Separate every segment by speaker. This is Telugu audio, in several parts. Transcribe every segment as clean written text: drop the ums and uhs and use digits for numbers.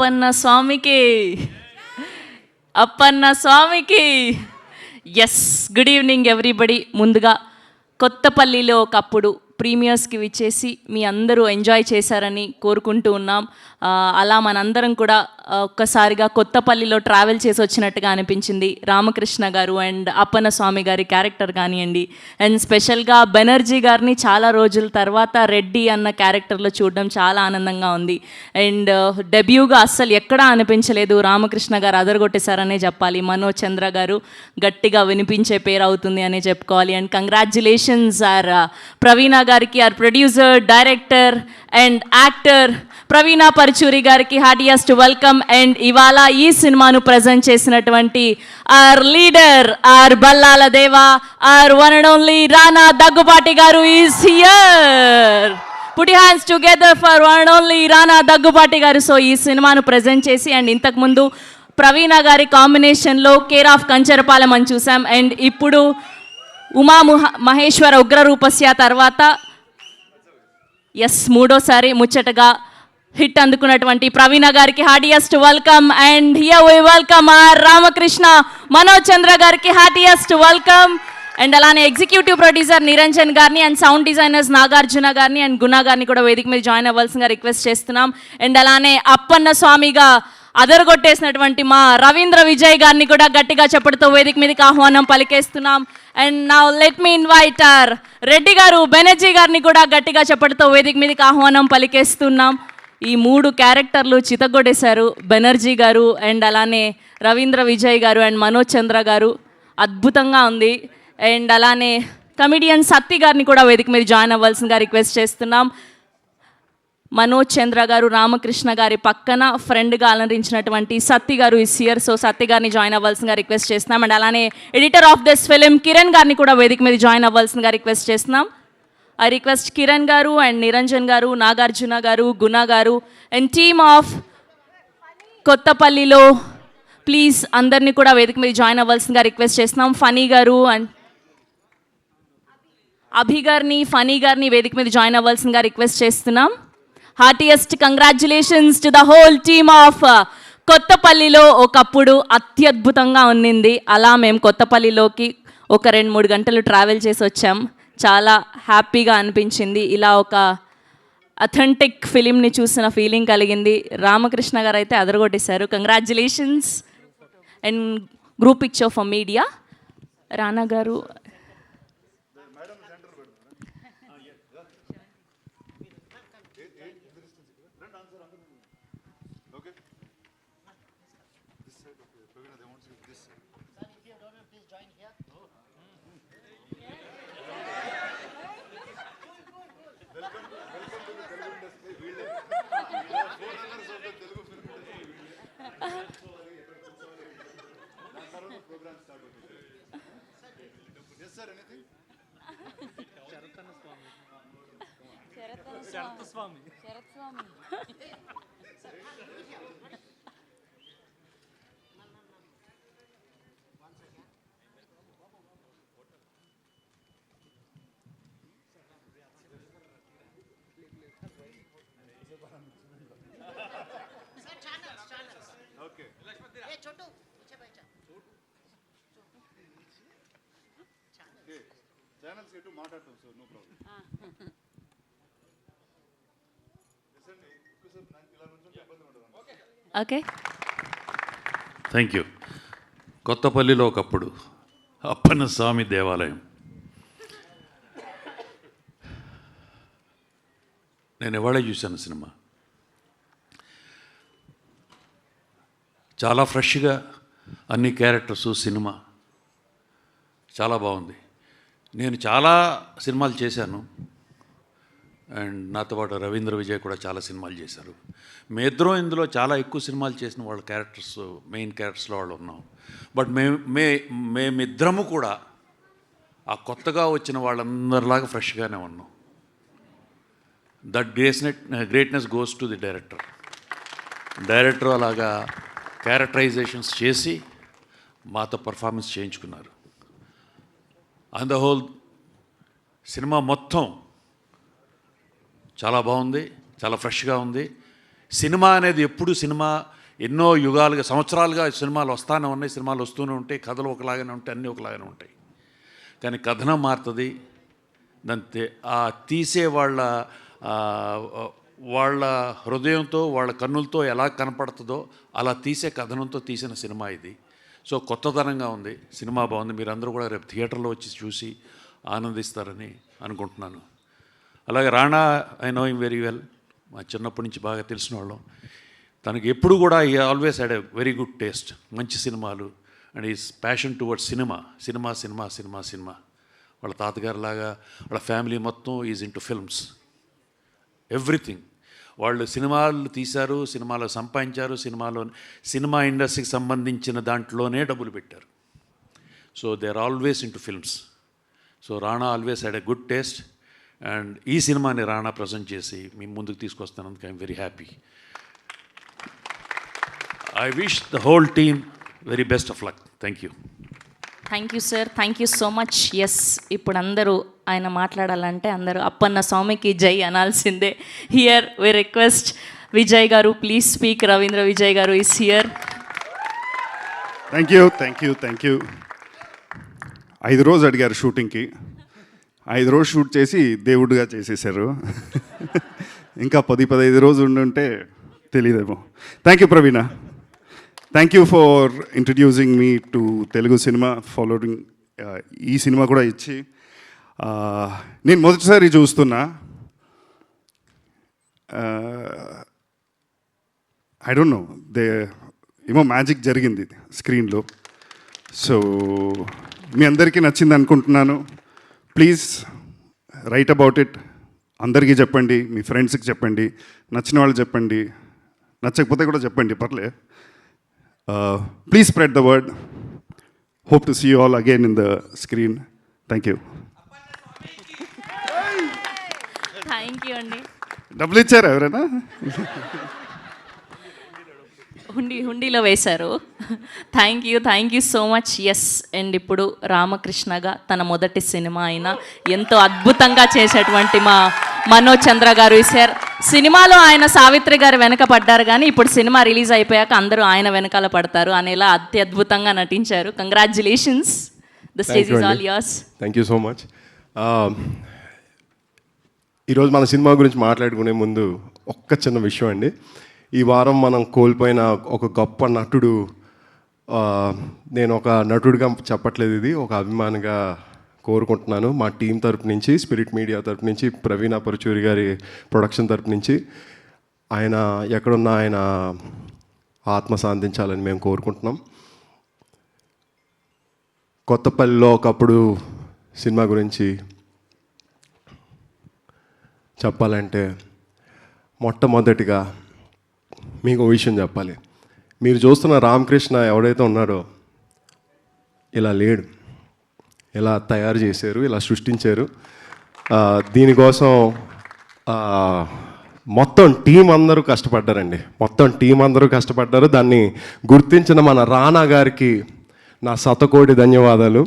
Speaker 1: అప్పన్న స్వామికి అప్పన్న స్వామికి ఎస్. Good evening everybody. ముందుగా కొత్తపల్లిలో ఒకప్పుడు ప్రీమియర్స్కి విచ్చేసి మీ అందరూ ఎంజాయ్ చేశారని కోరుకుంటూ ఉన్నాం. అలా మనందరం కూడా ఒక్కసారిగా కొత్తపల్లిలో ట్రావెల్ చేసి వచ్చినట్టుగా అనిపించింది. రామకృష్ణ గారు అండ్ అప్పన్న స్వామి గారి క్యారెక్టర్ కానివ్వండి, అండ్ స్పెషల్గా బెనర్జీ గారిని చాలా రోజుల తర్వాత రెడ్డి అన్న క్యారెక్టర్లో చూడడం చాలా ఆనందంగా ఉంది. అండ్ డెబ్యూగా అస్సలు ఎక్కడా అనిపించలేదు. రామకృష్ణ గారు అదరగొట్టేశారనే చెప్పాలి. మనోజ్ చంద్ర గారు గట్టిగా వినిపించే పేరు అవుతుంది అనే చెప్పుకోవాలి. అండ్ కంగ్రాచ్యులేషన్స్ ఆర్ ప్రవీణ గారికి, our producer, director and actor Praveena Paruchuri గారికి హార్టియెస్ట్ వెల్కమ్. అండ్ ఇవాళ ఈ సినిమాను ప్రజెంట్ చేసినటువంటి are leader, our Ballala Deva, our one and only Rana Daggubati garu is here. Put your hands together for one and only Rana Daggubati garu. So ఈ సినిమాను ప్రజెంట్ చేసి అండ్ ఇంతకుముందు ప్రవీణ గారి కాంబినేషన్లో కేర్ ఆఫ్ కంచరపాలెం అని చూసాం. అండ్ ఇప్పుడు ఉమా మహేశ్వర ఉగ్రరూపస్య తర్వాత ఎస్ మూడోసారి ముచ్చటగా హిట్ అందుకున్నటువంటి ప్రవీణ గారికి heartiest welcome. And here we welcome our Ramakrishna Manoj Chandra గారికి హార్టియెస్ట్ వెల్కమ్. అండ్ అలానే ఎగ్జిక్యూటివ్ ప్రొడ్యూసర్ నిరంజన్ గారిని అండ్ సౌండ్ డిజైనర్స్ నాగార్జున గారిని అండ్ గుణ గారిని కూడా వేదిక మీద జాయిన్ అవ్వాల్సిందిగా రిక్వెస్ట్ చేస్తున్నాం. అండ్ అలానే అప్పన్న స్వామిగా అదరగొట్టేసినటువంటి మా రవీంద్ర విజయ్ గారిని కూడా గట్టిగా చెప్పడంతో వేదిక మీదకి ఆహ్వానం పలికేస్తున్నాం. And now let me invite our Reddy garu, Banerjee గారిని కూడా గట్టిగా చెప్పడంతో వేదిక మీదకి ఆహ్వానం పలికేస్తున్నాం. ఈ మూడు క్యారెక్టర్లు చితగొడేశారు బెనర్జీ గారు అండ్ అలానే రవీంద్ర విజయ్ గారు అండ్ మనోజ్ చంద్ర గారు. అద్భుతంగా ఉంది. అండ్ అలానే కమిడియన్ సత్తి గారిని కూడా వేదిక మీద జాయిన్ అవ్వాల్సిందిగా రిక్వెస్ట్ చేస్తున్నాం. మనోజ్ చంద్ర గారు రామకృష్ణ గారి పక్కన ఫ్రెండ్గా అలరించినటువంటి సత్తి గారు ఈ సియర్. సో సత్తి గారిని జాయిన్ అవ్వాల్సిందిగా రిక్వెస్ట్ చేస్తున్నాం. అండ్ అలానే editor of this film Kiran గారిని కూడా వేదిక మీద జాయిన్ అవ్వాల్సిందిగా రిక్వెస్ట్ చేస్తున్నాం. I request Kiran garu and Niranjan garu, Nagarjuna garu, Guna garu and team of కొత్తపల్లిలో ప్లీజ్ అందరినీ కూడా వేదిక మీద జాయిన్ అవ్వాల్సిందిగా రిక్వెస్ట్ చేస్తున్నాం. ఫనీ గారు అండ్ అభి గారిని, ఫనీ గారిని వేదిక మీద జాయిన్ అవ్వాల్సిందిగా రిక్వెస్ట్ చేస్తున్నాం. Heartiest congratulations to the whole team of కొత్తపల్లిలో ఒకప్పుడు అత్యద్భుతంగా ఉన్నింది. అలా మేము కొత్తపల్లిలోకి ఒక 2-3 గంటలు ట్రావెల్ చేసి వచ్చాం. చాలా హ్యాపీగా అనిపించింది. ఇలా ఒక అథెంటిక్ ఫిలింని చూసిన ఫీలింగ్ కలిగింది. రామకృష్ణ గారు అయితే అదరగొట్టేశారు. Congratulations. And group picture for media Rana garu. Sharath Swami
Speaker 2: channels మాట్లాడతాం sir, no problem.
Speaker 1: Okay,
Speaker 3: thank you. కొత్తపల్లిలో ఒకప్పుడు అప్పన్న స్వామి దేవాలయం. నేను ఇవాళే చూశాను సినిమా. చాలా ఫ్రెష్గా అన్ని క్యారెక్టర్స్, సినిమా చాలా బాగుంది. నేను చాలా సినిమాలు చేశాను అండ్ నాతో పాటు రవీంద్ర విజయ్ కూడా చాలా సినిమాలు చేశారు. మీ ఇద్దరం ఇందులో చాలా ఎక్కువ సినిమాలు చేసిన వాళ్ళ క్యారెక్టర్స్, మెయిన్ క్యారెక్టర్స్లో వాళ్ళు ఉన్నాం. బట్ మేమిద్దరము కూడా ఆ కొత్తగా వచ్చిన వాళ్ళందరిలాగా ఫ్రెష్గానే ఉన్నాం. That greatness goes to the director. Director అలాగా క్యారెక్టరైజేషన్స్ చేసి మాతో పర్ఫార్మెన్స్ చేయించుకున్నారు. ఆన్ ద హోల్ సినిమా మొత్తం చాలా బాగుంది, చాలా ఫ్రెష్గా ఉంది. సినిమా అనేది ఎప్పుడు సినిమా ఎన్నో యుగాలుగా సంవత్సరాలుగా సినిమాలు వస్తూనే ఉన్నాయి, సినిమాలు వస్తూనే ఉంటాయి, కథలు ఒకలాగానే ఉంటాయి, అన్నీ ఒకలాగానే ఉంటాయి. కానీ కథనం మారుతుంది. దాంతే ఆ తీసే వాళ్ళ హృదయంతో వాళ్ళ కన్నులతో ఎలా కనపడుతుందో అలా తీసే కథనంతో తీసిన సినిమా ఇది. సో కొత్తదనంగా ఉంది, సినిమా బాగుంది. మీరందరూ కూడా రేపు థియేటర్లో వచ్చి చూసి ఆనందిస్తారని అనుకుంటున్నాను. అలాగే Rana I know him very well, మా చిన్నప్పటి నుంచి బాగా తెలిసిన వాళ్ళం. తనకి ఎప్పుడు కూడా ఈ always had a very good taste, మంచి సినిమాలు and is passion towards cinema. వాళ్ళ తాతగారిలాగా వాళ్ళ ఫ్యామిలీ మొత్తం ఈజ్ ఇంటూ ఫిల్మ్స్, ఎవ్రీథింగ్. వాళ్ళు సినిమాలు తీశారు, సినిమాలో సంపాదించారు, సినిమా ఇండస్ట్రీకి సంబంధించిన దాంట్లోనే డబ్బులు పెట్టారు. So they are always into films. So Rana always had a good taste and ఈ సినిమాని రాణా ప్రజెంట్ చేసి మీ ముందుకు తీసుకొస్తానందుకు I'm very happy. I wish the whole team very best of luck. Thank you.
Speaker 1: Thank you sir, thank you so much. Yes, ఇప్పుడు అందరూ ఆయన మాట్లాడాలంటే అందరూ అప్పన్న స్వామికి జై అనాల్సిందే. Here we request Vijay garu, please speak. Ravindra Vijay గారు ఈస్ హియర్.
Speaker 2: Thank you. 5 రోజు అడిగారు షూటింగ్కి, 5 రోజు షూట్ చేసి దేవుడిగా చేసేసారు. ఇంకా 10-15 రోజు ఉండుంటే తెలియదేమో. Thank you Praveena. Thank you for introducing me to Telugu cinema, following ఈ సినిమా కూడా ఇచ్చి. నేను మొదటిసారి చూస్తున్నా. ఐ డోంట్ నో, ఏమో మ్యాజిక్ జరిగింది స్క్రీన్లో. సో మీ అందరికీ నచ్చింది అనుకుంటున్నాను. Please write about it. అందరికీ చెప్పండి, మీ ఫ్రెండ్స్కి చెప్పండి, నచ్చిన వాళ్ళు చెప్పండి, నచ్చకపోతే కూడా చెప్పండి, పర్లే. Please spread the word. Hope to see you all again in the screen. Thank you.
Speaker 1: Thank you అండి.
Speaker 2: డబ్బులు ఇచ్చారా ఎవరైనా?
Speaker 1: హుండీలో వేశారు. Thank you so much. Yes, and ఇప్పుడు రామకృష్ణగా తన మొదటి సినిమా అయిన ఎంతో అద్భుతంగా చేసేటువంటి మా మనోజ్ చంద్ర గారు సార్. సినిమాలో ఆయన సావిత్రి గారు వెనక పడ్డారు, కానీ ఇప్పుడు సినిమా రిలీజ్ అయిపోయాక అందరూ ఆయన వెనకాల పడతారు అనేలా అత్యద్భుతంగా నటించారు. Congratulations. The stage is all yours.
Speaker 4: Thank you so much. ఈరోజు మన సినిమా గురించి మాట్లాడుకునే ముందు ఒక్క చిన్న విషయం అండి. ఈ వారం మనం కోల్పోయిన ఒక గొప్ప నటుడు, నేను ఒక నటుడిగా చెప్పట్లేదు, ఇది ఒక అభిమానిగా కోరుకుంటున్నాను. మా టీం తరపు నుంచి, స్పిరిట్ మీడియా తరపు నుంచి, ప్రవీణ పరుచూరి గారి ప్రొడక్షన్ తరపు నుంచి, ఆయన ఎక్కడున్నా ఆయన ఆత్మ శాంతించాలని మేము కోరుకుంటున్నాం. కొత్తపల్లిలో ఒకప్పుడు సినిమా గురించి చెప్పాలంటే మొట్టమొదటిగా మీకు విషయం చెప్పాలి. మీరు చూస్తున్న రామకృష్ణ ఎవడైతే ఉన్నాడో ఇలా లేడు, ఇలా తయారు చేశారు, ఇలా సృష్టించారు. దీనికోసం మొత్తం టీం అందరూ కష్టపడ్డారు. దాన్ని గుర్తించిన మన రానా గారికి నా శతకోటి ధన్యవాదాలు.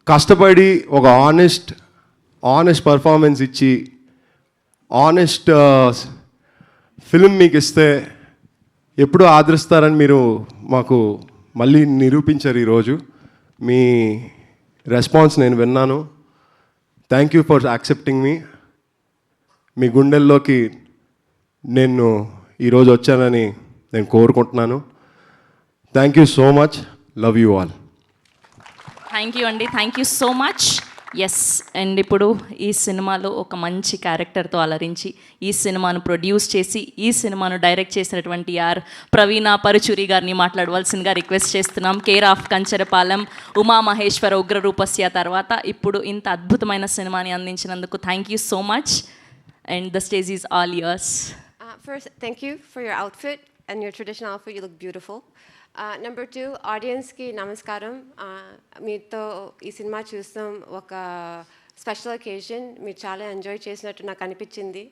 Speaker 4: కష్టపడి ఒక ఆనెస్ట్ పర్ఫార్మెన్స్ ఇచ్చి ఆనెస్ట్ ఫిల్మ్ మీకు ఇస్తే ఎప్పుడు ఆదరిస్తారని మీరు మాకు మళ్ళీ నిరూపించారు. ఈరోజు మీ రెస్పాన్స్ నేను విన్నాను. Thank you for accepting me. మీ గుండెల్లోకి నేను ఈరోజు వచ్చానని నేను కోరుకుంటున్నాను. Thank you so much. Love you all.
Speaker 1: Thank you అండి, thank you so much. Yes, and ఇప్పుడు ఈ సినిమాలో ఒక మంచి క్యారెక్టర్తో అలరించి ఈ సినిమాను ప్రొడ్యూస్ చేసి ఈ సినిమాను డైరెక్ట్ చేసినటువంటి ప్రవీణ పరుచూరి గారిని మాట్లాడవలసిందిగా రిక్వెస్ట్ చేస్తున్నాం. కేర్ ఆఫ్ కంచరపాలెం, ఉమామహేశ్వర ఉగ్రరూపస్య తర్వాత ఇప్పుడు ఇంత అద్భుతమైన సినిమాని అందించినందుకు thank you so much. And the stage is all yours.
Speaker 5: First, thank you for your outfit and your traditional outfit. You look beautiful. Number 2, audience ki namaskaram. మీతో ఈ సినిమా చూస్తాం ఒక స్పెషల్ అకేషన్ మీరు చాలా ఎంజాయ్ చేసినట్టు నాకు అనిపించింది.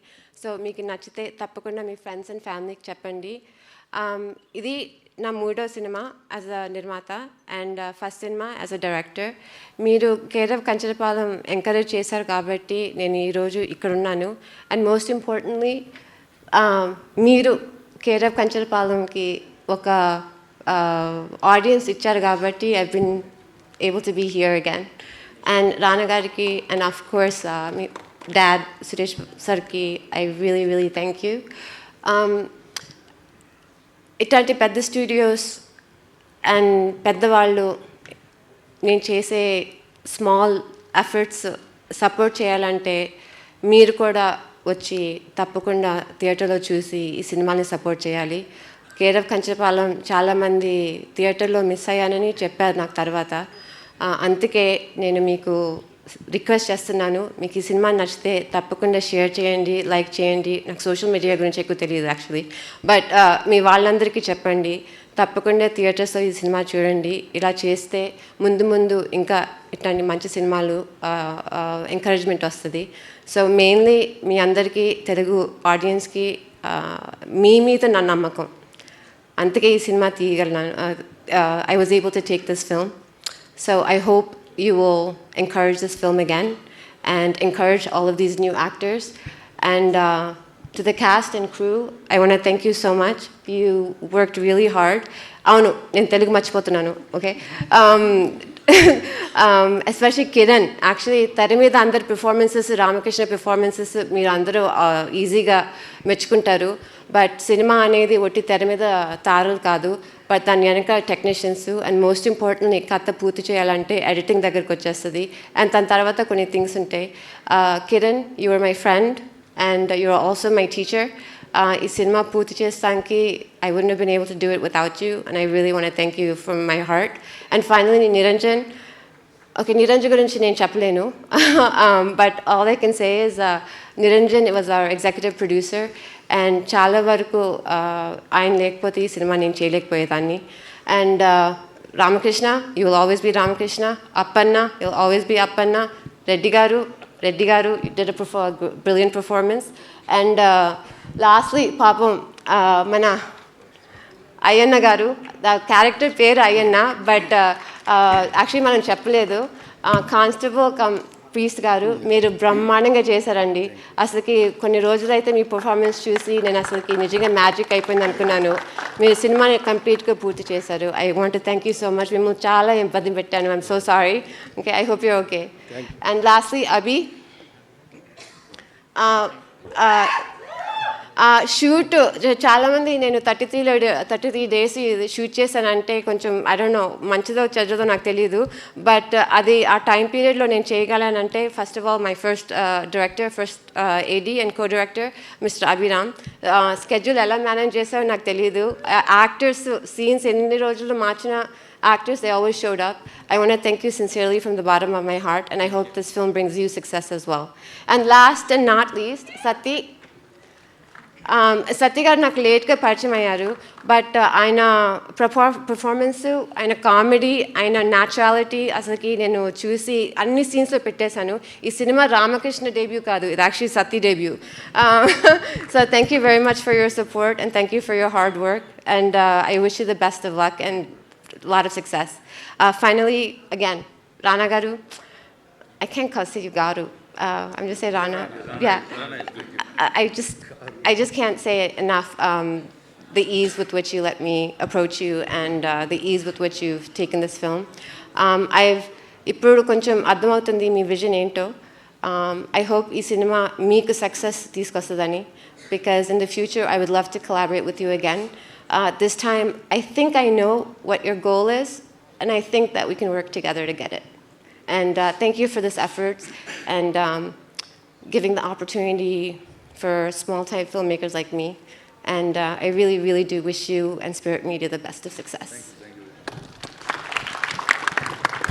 Speaker 5: సో మీకు నచ్చితే తప్పకుండా మీ ఫ్రెండ్స్ అండ్ ఫ్యామిలీకి చెప్పండి. ఇది నా 3వ సినిమా యాజ్ అ నిర్మాత and first cinema as a director. మీరు కేరవ్ కంచరపాలెం ఎంకరేజ్ చేశారు కాబట్టి నేను ఈరోజు ఇక్కడ ఉన్నాను. అండ్ మోస్ట్ ఇంపార్టెంట్లీ మీరు కేరవ్ కంచరపాలెంకి ఒక ఆడియన్స్ ఇచ్చారు కాబట్టి I been able to be here again. And Rana గారికి అండ్ ఆఫ్ కోర్స్ మీ డాడ్ సురేష్ సార్కి ఐ రియలీ థ్యాంక్ యూ. ఇట్లాంటి పెద్ద స్టూడియోస్ అండ్ పెద్దవాళ్ళు నేను చేసే స్మాల్ ఎఫర్ట్స్ సపోర్ట్ చేయాలంటే మీరు కూడా వచ్చి తప్పకుండా థియేటర్లో చూసి ఈ సినిమాని సపోర్ట్ చేయాలి. కేరవ్ కంచరపాలెం చాలామంది థియేటర్లో మిస్ అయ్యానని చెప్పారు నాకు తర్వాత. అందుకే నేను మీకు రిక్వెస్ట్ చేస్తున్నాను, మీకు ఈ సినిమా నచ్చితే తప్పకుండా షేర్ చేయండి, లైక్ చేయండి. నాకు సోషల్ మీడియా గురించి ఎక్కువ తెలియదు యాక్చువల్లీ, బట్ మీ వాళ్ళందరికీ చెప్పండి తప్పకుండా థియేటర్స్లో ఈ సినిమా చూడండి. ఇలా చేస్తే ముందు ఇంకా ఇట్లాంటి మంచి సినిమాలు ఎంకరేజ్మెంట్ వస్తుంది. సో మెయిన్లీ మీ అందరికీ తెలుగు ఆడియన్స్కి మీ మీద నా నమ్మకం, అందుకే ఈ సినిమా తీయగలను. I was able to take this film. So I hope you will encourage this film again and encourage all of these new actors. And to the cast and crew, I want to thank you so much. You worked really hard. Avunu, nenu Telugu marchipotunnanu, okay? Especially Kiran. Actually, తెర మీద అందరి పెర్ఫార్మెన్సెస్, రామకృష్ణ పెర్ఫార్మెన్సెస్ మీరు అందరూ ఈజీగా మెచ్చుకుంటారు. బట్ సినిమా అనేది ఒట్టి తెర మీద తారలు కాదు, బట్ దాని వెనక టెక్నీషియన్స్ అండ్ మోస్ట్ ఇంపార్టెంట్లీ కథ పూర్తి చేయాలంటే ఎడిటింగ్ దగ్గరికి వచ్చేస్తుంది. అండ్ దాని తర్వాత కొన్ని థింగ్స్ ఉంటాయి. Kiran, you are my friend and you are also my teacher. ఈ సినిమా పూర్తి చేస్తానికి I wouldn't have been able to do it without you, and I really want to thank you from my heart. And finally, Niranjan. Okay, Niranjan gurinchi nenu cheppalenu, but all I can say is Niranjan was our executive producer, and చాలా వరకు ఆయన లేకపోతే ఈ సినిమా నేను చేయలేకపోయేదాన్ని. And Ramakrishna, you will always be Ramakrishna. Appanna, you will always be Appanna. Reddy garu, you did a brilliant performance. And lastly, papam mana Ayyanna గారు, ద క్యారెక్టర్ పేరు అయ్యన్న, బట్ యాక్చువల్లీ మనం చెప్పలేదు. కానిస్టేబుల్ కమ్ ప్రీస్ట్ గారు, మీరు బ్రహ్మాండంగా చేశారండి. అసలుకి కొన్ని రోజులైతే మీ పర్ఫార్మెన్స్ చూసి నేను అసలుకి నిజంగా మ్యాజిక్ అయిపోయింది అనుకున్నాను. మీరు సినిమాని కంప్లీట్గా పూర్తి చేశారు. I want to thank you so much. మేము చాలా ఇబ్బంది పెట్టాను. I'm so sorry. Okay, I hope you okay. And lastly Abhi, shoot చాలామంది నేను 33 days షూట్ చేశానంటే కొంచెం ఐ డోంట్ నో మంచిదో చెడ్డదో నాకు తెలియదు, బట్ అది ఆ టైం పీరియడ్లో నేను చేయగలనంటే first of all my first director, first AD and co director mister Abhiram. Schedule ఎలా మేనేజ్ చేశారో నాకు తెలియదు. యాక్టర్స్ సీన్స్ ఎన్ని రోజులు మార్చిన actors, they always showed up. I want to thank you sincerely from the bottom of my heart, and I hope this film brings you success as well. And last and not least, సత్య గారు నాకు లేట్గా పరిచయం అయ్యారు, బట్ ఆయన పర్ఫార్మెన్స్, ఆయన కామెడీ, ఆయన న్యాచురాలిటీ అసలుకి నేను చూసి అన్ని సీన్స్లో పెట్టేశాను. ఈ సినిమా రామకృష్ణ డెబ్యూ కాదు, ఇది actually Satya debut. So thank you very much for your support and thank you for your hard work, and I wish you the best of luck and a lot of success. Finally, again, Rana garu, I can't call you garu. I'm just saying Rana. Yeah, I just can't say it enough. The ease with which you let me approach you, and the ease with which you've taken this film. ఇప్పుడు కొంచెం అర్థమవుతుంది మీ విజన్ ఏంటో. I hope ఈ సినిమా మీకు success తీసుకొస్తుందని, because in the future I would love to collaborate with you again. This time, I think I know what your goal is, and I think that we can work together to get it. And thank you for this effort and giving the opportunity for small-time filmmakers like me. And I really do wish you and Spirit Media the best of success.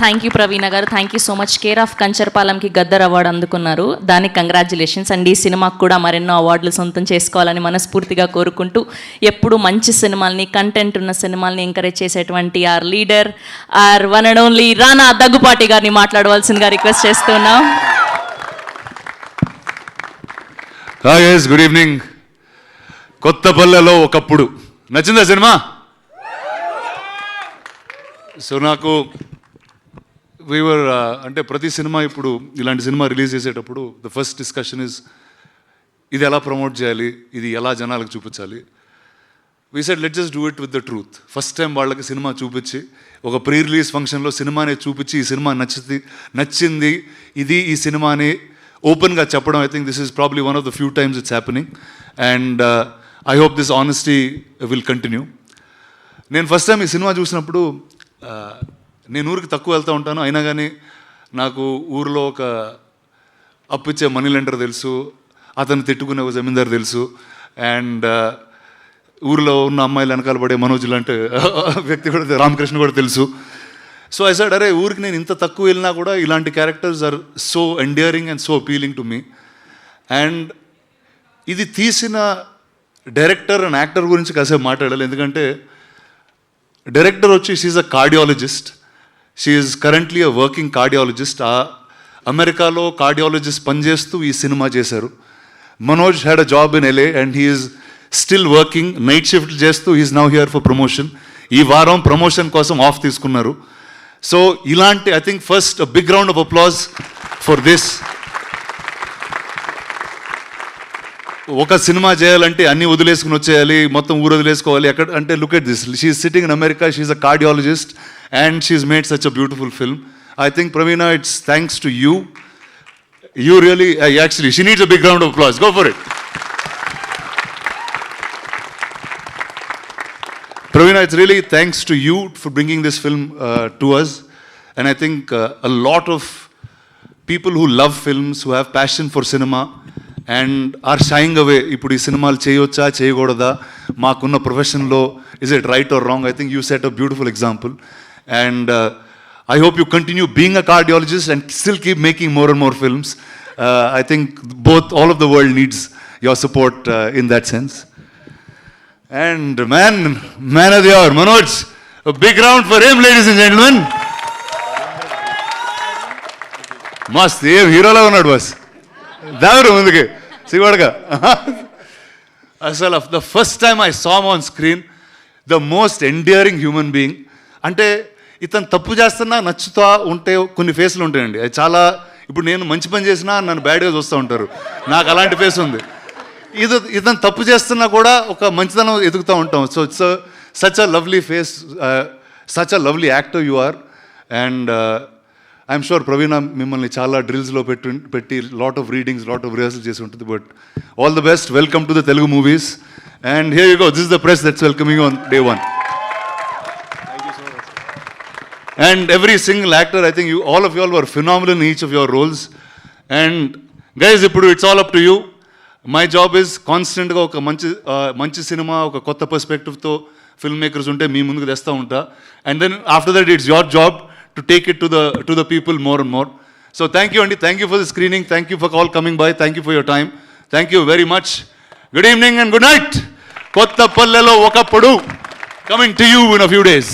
Speaker 1: Thank you Praveena garu, thank you so much. Care of కంచరపాలెంకి గద్దర్ అవార్డు అందుకున్నారు, దానికి కంగ్రాచులేషన్స్. అండ్ ఈ సినిమాకు కూడా మరెన్నో అవార్డులు సొంతం చేసుకోవాలని మనస్ఫూర్తిగా కోరుకుంటూ, ఎప్పుడు మంచి సినిమాల్ని, కంటెంట్ ఉన్న సినిమాల్ని ఎంకరేజ్ చేసేటువంటి our leader, our one and only Rana Daggubati గారిని మాట్లాడవలసిందిగా రిక్వెస్ట్ చేస్తున్నాం.
Speaker 6: Hi guys, good evening. కొత్తపల్లెలో ఒకప్పుడు నచ్చిందా సినిమా? సో నాకు వీవర్ అంటే ప్రతి సినిమా ఇప్పుడు ఇలాంటి సినిమా రిలీజ్ చేసేటప్పుడు ద ఫస్ట్ డిస్కషన్ ఇస్ ఇది ఎలా ప్రమోట్ చేయాలి, ఇది ఎలా జనాలకు చూపించాలి. We said let just do it with the truth. First time వాళ్ళకి సినిమా చూపించి ఒక ప్రీ రిలీజ్ ఫంక్షన్లో సినిమానే చూపించి ఈ సినిమా నచ్చింది ఇది ఈ సినిమాని ఓపెన్గా చెప్పడం, I think this is probably one of the few times it's happening and I hope this honesty will continue. నేను ఫస్ట్ టైం ఈ సినిమా చూసినప్పుడు నేను ఊరికి తక్కువ వెళ్తూ ఉంటాను, అయినా కానీ నాకు ఊరిలో ఒక అప్పిచ్చే మనీ లెండర్ తెలుసు, అతను తిట్టుకునే ఒక జమీందారు తెలుసు, అండ్ ఊరిలో ఉన్న అమ్మాయిలు వెనకాల పడే మనోజ్ లాంటి వ్యక్తి కూడా రామకృష్ణ కూడా తెలుసు. సో ఐ సెడ్ అరే ఊరికి నేను ఇంత తక్కువ వెళ్ళినా కూడా ఇలాంటి characters are so endearing and so appealing to me. And ఇది తీసిన డైరెక్టర్ అండ్ యాక్టర్ గురించి కాసేపు మాట్లాడాలి, ఎందుకంటే డైరెక్టర్ వచ్చి she's a cardiologist, she's currently a working cardiologist. అమెరికాలో కార్డియాలజిస్ట్ పనిచేస్తూ ఈ సినిమా చేశారు. Manoj had a job in LA and he's still working, night shift చేస్తూ he's now here for promotion. ఈ వారం ప్రమోషన్ కోసం ఆఫ్ తీసుకున్నారు. సో ఇలాంటి I think first big round of applause for this. ఒక సినిమా చేయాలంటే అన్నీ వదిలేసుకుని వచ్చేయాలి, మొత్తం ఊరు వదిలేసుకోవాలి ఎక్కడ అంటే look at this, she's sitting in America, she's a cardiologist and she's made such a beautiful film. I think Praveena it's thanks to you. You really, actually, she needs a big round of applause. Go for it. Praveena, it's really thanks to you for bringing this film to us. And I think a lot of people who love films, who have passion for cinema and are shying away. ఇప్పుడు ఈ సినిమాలు చేయొచ్చా చేయకూడదా, మాకున్న ప్రొఫెషన్లో is it right or wrong? I think you set a beautiful example. And I hope you continue being a cardiologist and still keep making more and more films. I think all of the world needs your support in that sense. And man of the hour, Manoj, a big round for him, ladies and gentlemen. Mast, ఏం హీరోలా ఉన్నాడు బాస్, దావరు ముందుకి సిగోడగా. అసలు the first time I saw him on screen, the most endearing human being. అంటే ఇతను తప్పు చేస్తున్నా నచ్చుతా ఉంటే కొన్ని ఫేస్లు ఉంటాయండి, అది చాలా. ఇప్పుడు నేను మంచి పని చేసినా నన్ను బ్యాడ్గా చూస్తూ ఉంటారు, నాకు అలాంటి ఫేస్ ఉంది. ఇతను తప్పు చేస్తున్నా కూడా ఒక మంచితనం ఎదుగుతూ ఉంటాం. So it's such a lovely face, such a lovely actor you are. And I'm sure Praveena మిమ్మల్ని చాలా డ్రిల్స్లో పెట్టి lot of readings, lot of rehearsal చేసి ఉంటుంది. But all the best, welcome to the Telugu movies. And here you go, this is the press that's welcoming on day 1. And every single actor, I think all of you all were phenomenal in each of your roles. And guys, it's all up to you. My job is constant ga oka manchi cinema, oka kotta perspective tho filmmakers unte mee munduku testa unta. And then after that it's your job to take it to the people more and more. So thank you, Andy. Thank you for the screening. Thank you for all coming by. Thank you for your time. Thank you very much. Good evening and good night. Kottapallelo okappudu coming to you in a few days.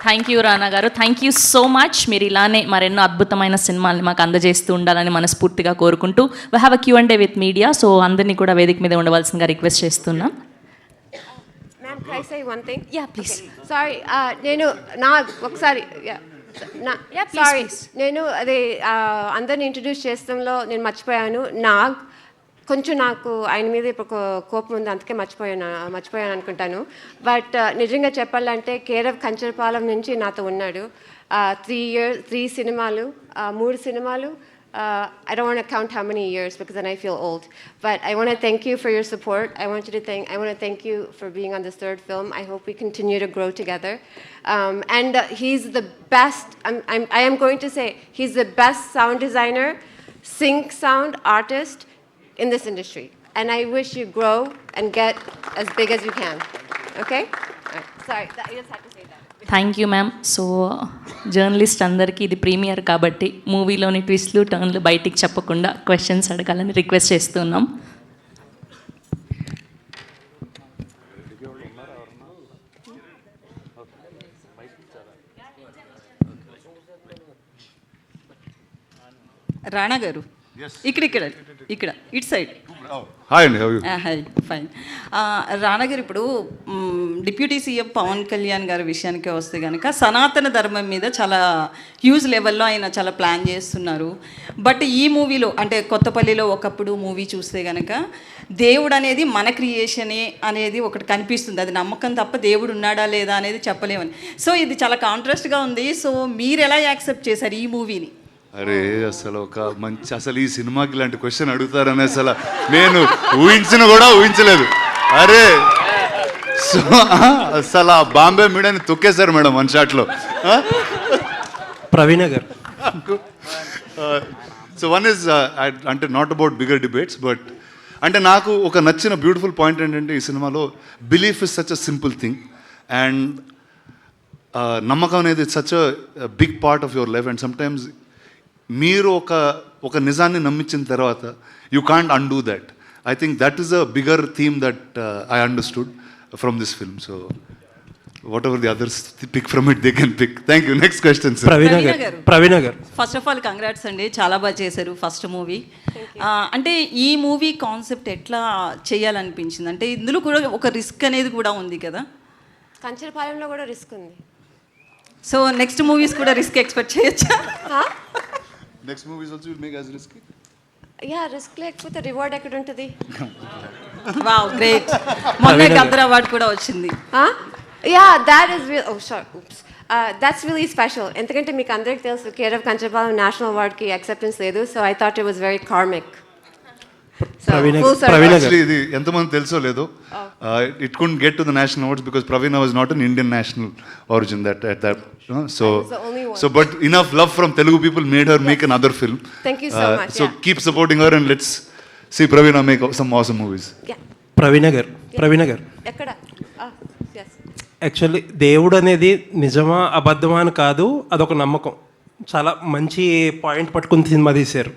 Speaker 1: Thank you రానా గారు, థ్యాంక్ యూ సో మచ్. మీరు ఇలానే మరెన్నో అద్భుతమైన సినిమాల్ని మాకు అందజేస్తూ ఉండాలని మనస్ఫూర్తిగా కోరుకుంటూ we have a Q&A with media. So అందరినీ కూడా వేదిక మీద ఉండవలసిందిగా రిక్వెస్ట్ చేస్తున్నాం.
Speaker 5: Ma'am, can I say one thing?
Speaker 1: Yeah, please.
Speaker 5: Sorry, నేను ఒకసారి నేను అదే అందరిని ఇంట్రడ్యూస్ చేసడంలో నేను మర్చిపోయాను. కొంచెం నాకు ఆయన మీద ఇప్పుడు కోపం ఉంది, అందుకే మర్చిపోయాను అనుకుంటాను. బట్ నిజంగా చెప్పాలంటే కేరవ్ కంచరపాలెం నుంచి నాతో ఉన్నాడు. 3 సినిమాలు, 3 సినిమాలు. I don't want to count how many years because then I feel old. But I want to thank you for your support. I want to thank you for being on this 3rd film. I hope we continue to grow together. And he's the best. I am going to say he's the best sound designer, sync sound artist in this industry. And I wish you grow and get as big as you can. Okay? All right. Sorry, I just had to say that.
Speaker 1: Thank you ma'am. So journalist అందరికీ ఇది ప్రీమియర్ కాబట్టి మూవీలోని ట్విస్ట్లు టర్న్లు బయటికి చెప్పకుండా క్వశ్చన్స్ అడగాలని రిక్వెస్ట్ చేస్తున్నాం.
Speaker 7: రాణా గారు, ఇక్కడ ఇటు సైడ్.
Speaker 6: హాయ్ అండి, హౌ యూ?
Speaker 7: Hi fine. రానా గారు, ఇప్పుడు డిప్యూటీ సీఎం పవన్ కళ్యాణ్ గారి విషయానికి వస్తే కనుక సనాతన ధర్మం మీద చాలా హ్యూజ్ లెవెల్లో ఆయన చాలా ప్లాన్ చేస్తున్నారు. బట్ ఈ మూవీలో అంటే కొత్తపల్లిలో ఒకప్పుడు మూవీ చూస్తే కనుక దేవుడు అనేది మన క్రియేషనే అనేది ఒకటి కనిపిస్తుంది. అది నమ్మకం తప్ప దేవుడు ఉన్నాడా లేదా అనేది చెప్పలేమని. సో ఇది చాలా కాంట్రాస్ట్గా ఉంది. సో మీరు ఎలా యాక్సెప్ట్ చేశారు ఈ మూవీని?
Speaker 6: అరే అసలు అసలు ఈ సినిమాకి ఇలాంటి క్వశ్చన్ అడుగుతారని అసలు నేను ఊహించలేదు. అరే సో అసలు ఆ బాంబే మీడియాని తొక్కేశారు మేడం వన్ షాట్లో.
Speaker 8: ప్రవీణ గారు.
Speaker 6: సో వన్ ఇస్ అంటే not about bigger debates, but అంటే నాకు ఒక నచ్చిన బ్యూటిఫుల్ పాయింట్ ఏంటంటే ఈ సినిమాలో belief is such a simple thing and నమ్మకం అనేది it's such a big part of your life. And sometimes మీరు ఒక నిజాన్ని నమ్మించిన తర్వాత you can't undo that. I think that is a bigger theme that I understood from this film. So whatever the others pick from it they can pick. Thank you. Next question sir.
Speaker 8: Praveena garu.
Speaker 7: First of all congrats అండి, చాలా బాగా చేశారు ఫస్ట్ మూవీ. అంటే ఈ మూవీ కాన్సెప్ట్ ఎట్లా చేయాలనిపించింది? అంటే ఇందులో కూడా ఒక రిస్క్ అనేది కూడా ఉంది కదా.
Speaker 5: కంచరపాలెంలో కూడా రిస్క్ ఉంది.
Speaker 7: సో నెక్స్ట్ మూవీస్ కూడా రిస్క్ ఎక్స్పెక్ట్ చేయొచ్చా?
Speaker 6: Next movies also will make as risky.
Speaker 5: Yeah, risk లేకపోతే రివార్డ్ ఎక్కడ ఉంటుంది?
Speaker 7: Wow, great. మొన్న గద్దర్ అవార్డ్ కూడా వచ్చింది.
Speaker 5: Yeah, that is that's really special. ఎందుకంటే మీకు అందరికీ తెలుసు కేర్ ఆఫ్ కంచరపాలెం నేషనల్ అవార్డ్కి యాక్సెప్టెన్స్ లేదు. So I thought it was very karmic.
Speaker 6: Actually, ఇది ఎంతమంది తెలుసో లేదో, it couldn't get to the national awards because Praveena was not an Indian national origin that so but enough love from Telugu people made her make another film.
Speaker 5: Thank you so much.
Speaker 6: So keep supporting her and let's see Pravina make some awesome movies.
Speaker 8: ప్రవీణ గారు.
Speaker 5: ఎక్కడ? yes.
Speaker 8: యాక్చువల్లీ దేవుడు అనేది నిజమా అబద్ధమా అని కాదు, అదొక నమ్మకం. చాలా మంచి పాయింట్ పట్టుకుని సినిమా తీశారు.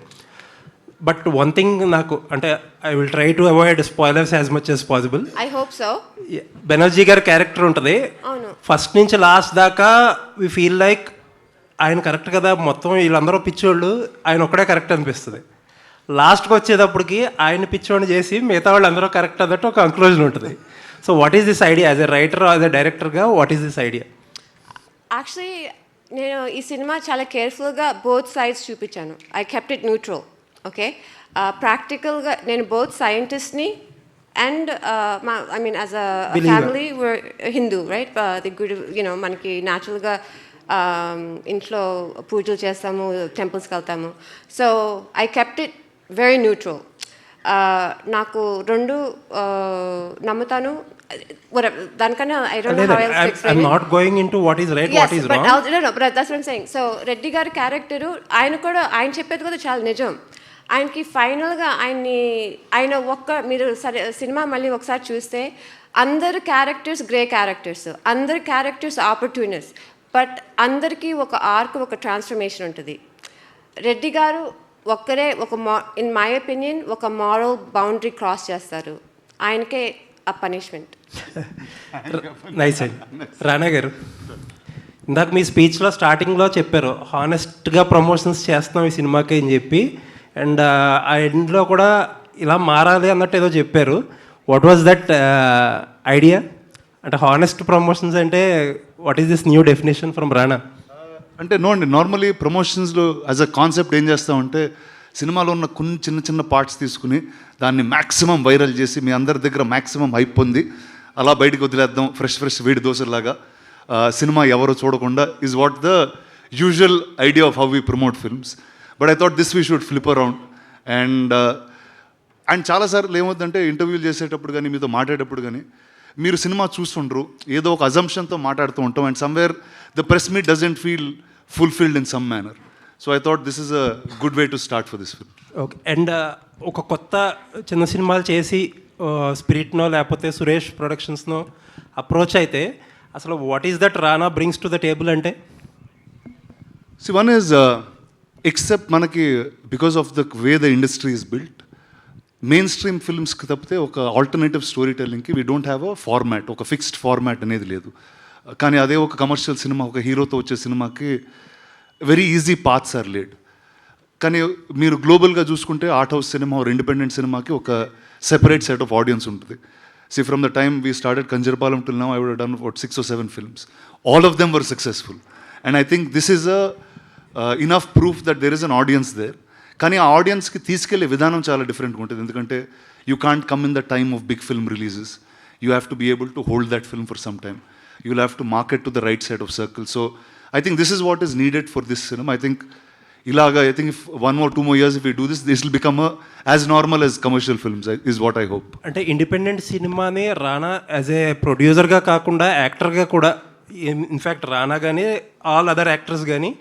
Speaker 8: బట్ వన్ థింగ్ నాకు అంటే I will try to avoid spoilers as much as possible.
Speaker 5: I hope so.
Speaker 8: Banerjee గారి క్యారెక్టర్ ఉంటుంది, ఫస్ట్ నుంచి లాస్ట్ దాకా వి ఫీల్ లైక్ ఆయన కరెక్ట్ కదా, మొత్తం వీళ్ళందరూ పిచ్చోళ్ళు, ఆయన ఒక్కడే కరెక్ట్ అనిపిస్తుంది. లాస్ట్కి వచ్చేటప్పటికి ఆయన పిచ్చోడిని చేసి మిగతా వాళ్ళు అందరూ కరెక్ట్ అన్నట్టు ఒక కంక్లూజన్ ఉంటుంది. So what is this idea as a writer, as a డైరెక్టర్గా what is this idea?
Speaker 5: Actually నేను ఈ సినిమా చాలా కేర్ఫుల్గా బోత్ సైడ్స్ చూపించాను. I kept it neutral. Okay, ప్రాక్టికల్గా నేను బోత్ సైంటిస్ట్ని and I mean as a family we're Hindu, right? The good మనకి న్యాచురల్గా ఇంట్లో పూజలు చేస్తాము, టెంపుల్స్కి వెళ్తాము. So I kept it very neutral. నాకు రెండు నమ్ముతాను. దానికన్నా I don't know how else to explain.
Speaker 8: I'm not going into what is right, what is wrong.
Speaker 5: But that's what I'm saying. So Reddy గారి క్యారెక్టరు ఆయన చెప్పేది కూడా చాలా నిజం. ఆయనకి ఫైనల్గా ఆయన మీరు సరే సినిమా మళ్ళీ ఒకసారి చూస్తే అందరు క్యారెక్టర్స్ గ్రే క్యారెక్టర్స్, అందరు క్యారెక్టర్స్ ఆపర్చునిటీస్, బట్ అందరికీ ఒక ఆర్క్, ఒక ట్రాన్స్ఫర్మేషన్ ఉంటుంది. రెడ్డి గారు ఒక్కరే ఇన్ మై ఒపీనియన్ ఒక మారల్ బౌండరీ క్రాస్ చేస్తారు. ఆయనకే ఆ పనిష్మెంట్.
Speaker 8: నైస్ అండి. రానా గారు, ఇందాక మీ స్పీచ్లో స్టార్టింగ్లో చెప్పారు హానెస్ట్గా ప్రమోషన్స్ చేస్తున్నాం ఈ సినిమాకి అని చెప్పి, అండ్ ఆ ఎండ్లో కూడా ఇలా మారాలి అన్నట్టు ఏదో చెప్పారు. What was that idea? అంటే హానెస్ట్ ప్రమోషన్స్ అంటే what is this new definition from రానా?
Speaker 6: అంటే నో అండి, నార్మలీ ప్రమోషన్స్లో యాజ్ అ కాన్సెప్ట్ ఏం చేస్తామంటే సినిమాలో ఉన్న కొన్ని చిన్న చిన్న పార్ట్స్ తీసుకుని దాన్ని మ్యాక్సిమం వైరల్ చేసి మీ అందరి దగ్గర మ్యాక్సిమం హైప్ పొంది అలా బయటకు వదిలేద్దాం ఫ్రెష్ వేడి దోశలాగా. సినిమా ఎవరు చూడకుండా is what the usual idea of how we promote films. But I thought this we should flip around. And చాలాసార్లు ఏమవుతుందంటే ఇంటర్వ్యూలు చేసేటప్పుడు కానీ మీతో మాట్లాడేటప్పుడు కానీ మీరు సినిమా చూస్తుండ్రు, ఏదో ఒక అజంప్షన్తో మాట్లాడుతూ ఉంటాం, and somewhere the press meet doesn't feel fulfilled in some manner. So I thought this is a good way to start for this film.
Speaker 8: Okay, and ఒక కొత్త చిన్న సినిమాలు చేసి స్పిరిట్నో లేకపోతే సురేష్ ప్రొడక్షన్స్నో అప్రోచ్ అయితే అసలు what is that Rana brings to the table అంటే?
Speaker 6: సి వన్ ఈజ్ ఎక్సెప్ట్ మనకి because of the way the industry is built, mainstream ఫిల్మ్స్కి తప్పితే ఒక ఆల్టర్నేటివ్ స్టోరీ టెల్లింగ్కి we don't have a format, ఒక ఫిక్స్డ్ ఫార్మాట్ అనేది లేదు. కానీ అదే ఒక కమర్షియల్ సినిమా, ఒక హీరోతో వచ్చే సినిమాకి very easy paths are laid. కానీ మీరు గ్లోబల్గా చూసుకుంటే ఆర్ట్ హౌస్ సినిమా ఆర్ ఇండిపెండెంట్ సినిమాకి ఒక సెపరేట్ సెట్ ఆఫ్ ఆడియన్స్ ఉంటుంది. See, from the time we started Kanjarpalam till now, I would have done about 6 or 7 films. All of them were successful. And I think this is enough proof that there is an audience there. కానీ ఆ ఆడియన్స్కి తీసుకెళ్లే విధానం చాలా డిఫరెంట్గా ఉంటుంది. ఎందుకంటే you can't come in the time of big film releases. You have to be able to hold that film for some time. You will have to market to the right side of circle. So I think this is what is needed for this cinema. I think ఇలాగా I think if 1 or 2 more years if we do this will become as normal as commercial films is what I hope.
Speaker 8: అంటే ఇండిపెండెంట్ సినిమాని రానా యాజ్ ఏ ప్రొడ్యూసర్గా కాకుండా యాక్టర్గా కూడా, ఇన్ఫ్యాక్ట్ రానా కానీ ఆల్ అదర్ యాక్టర్స్ కానీ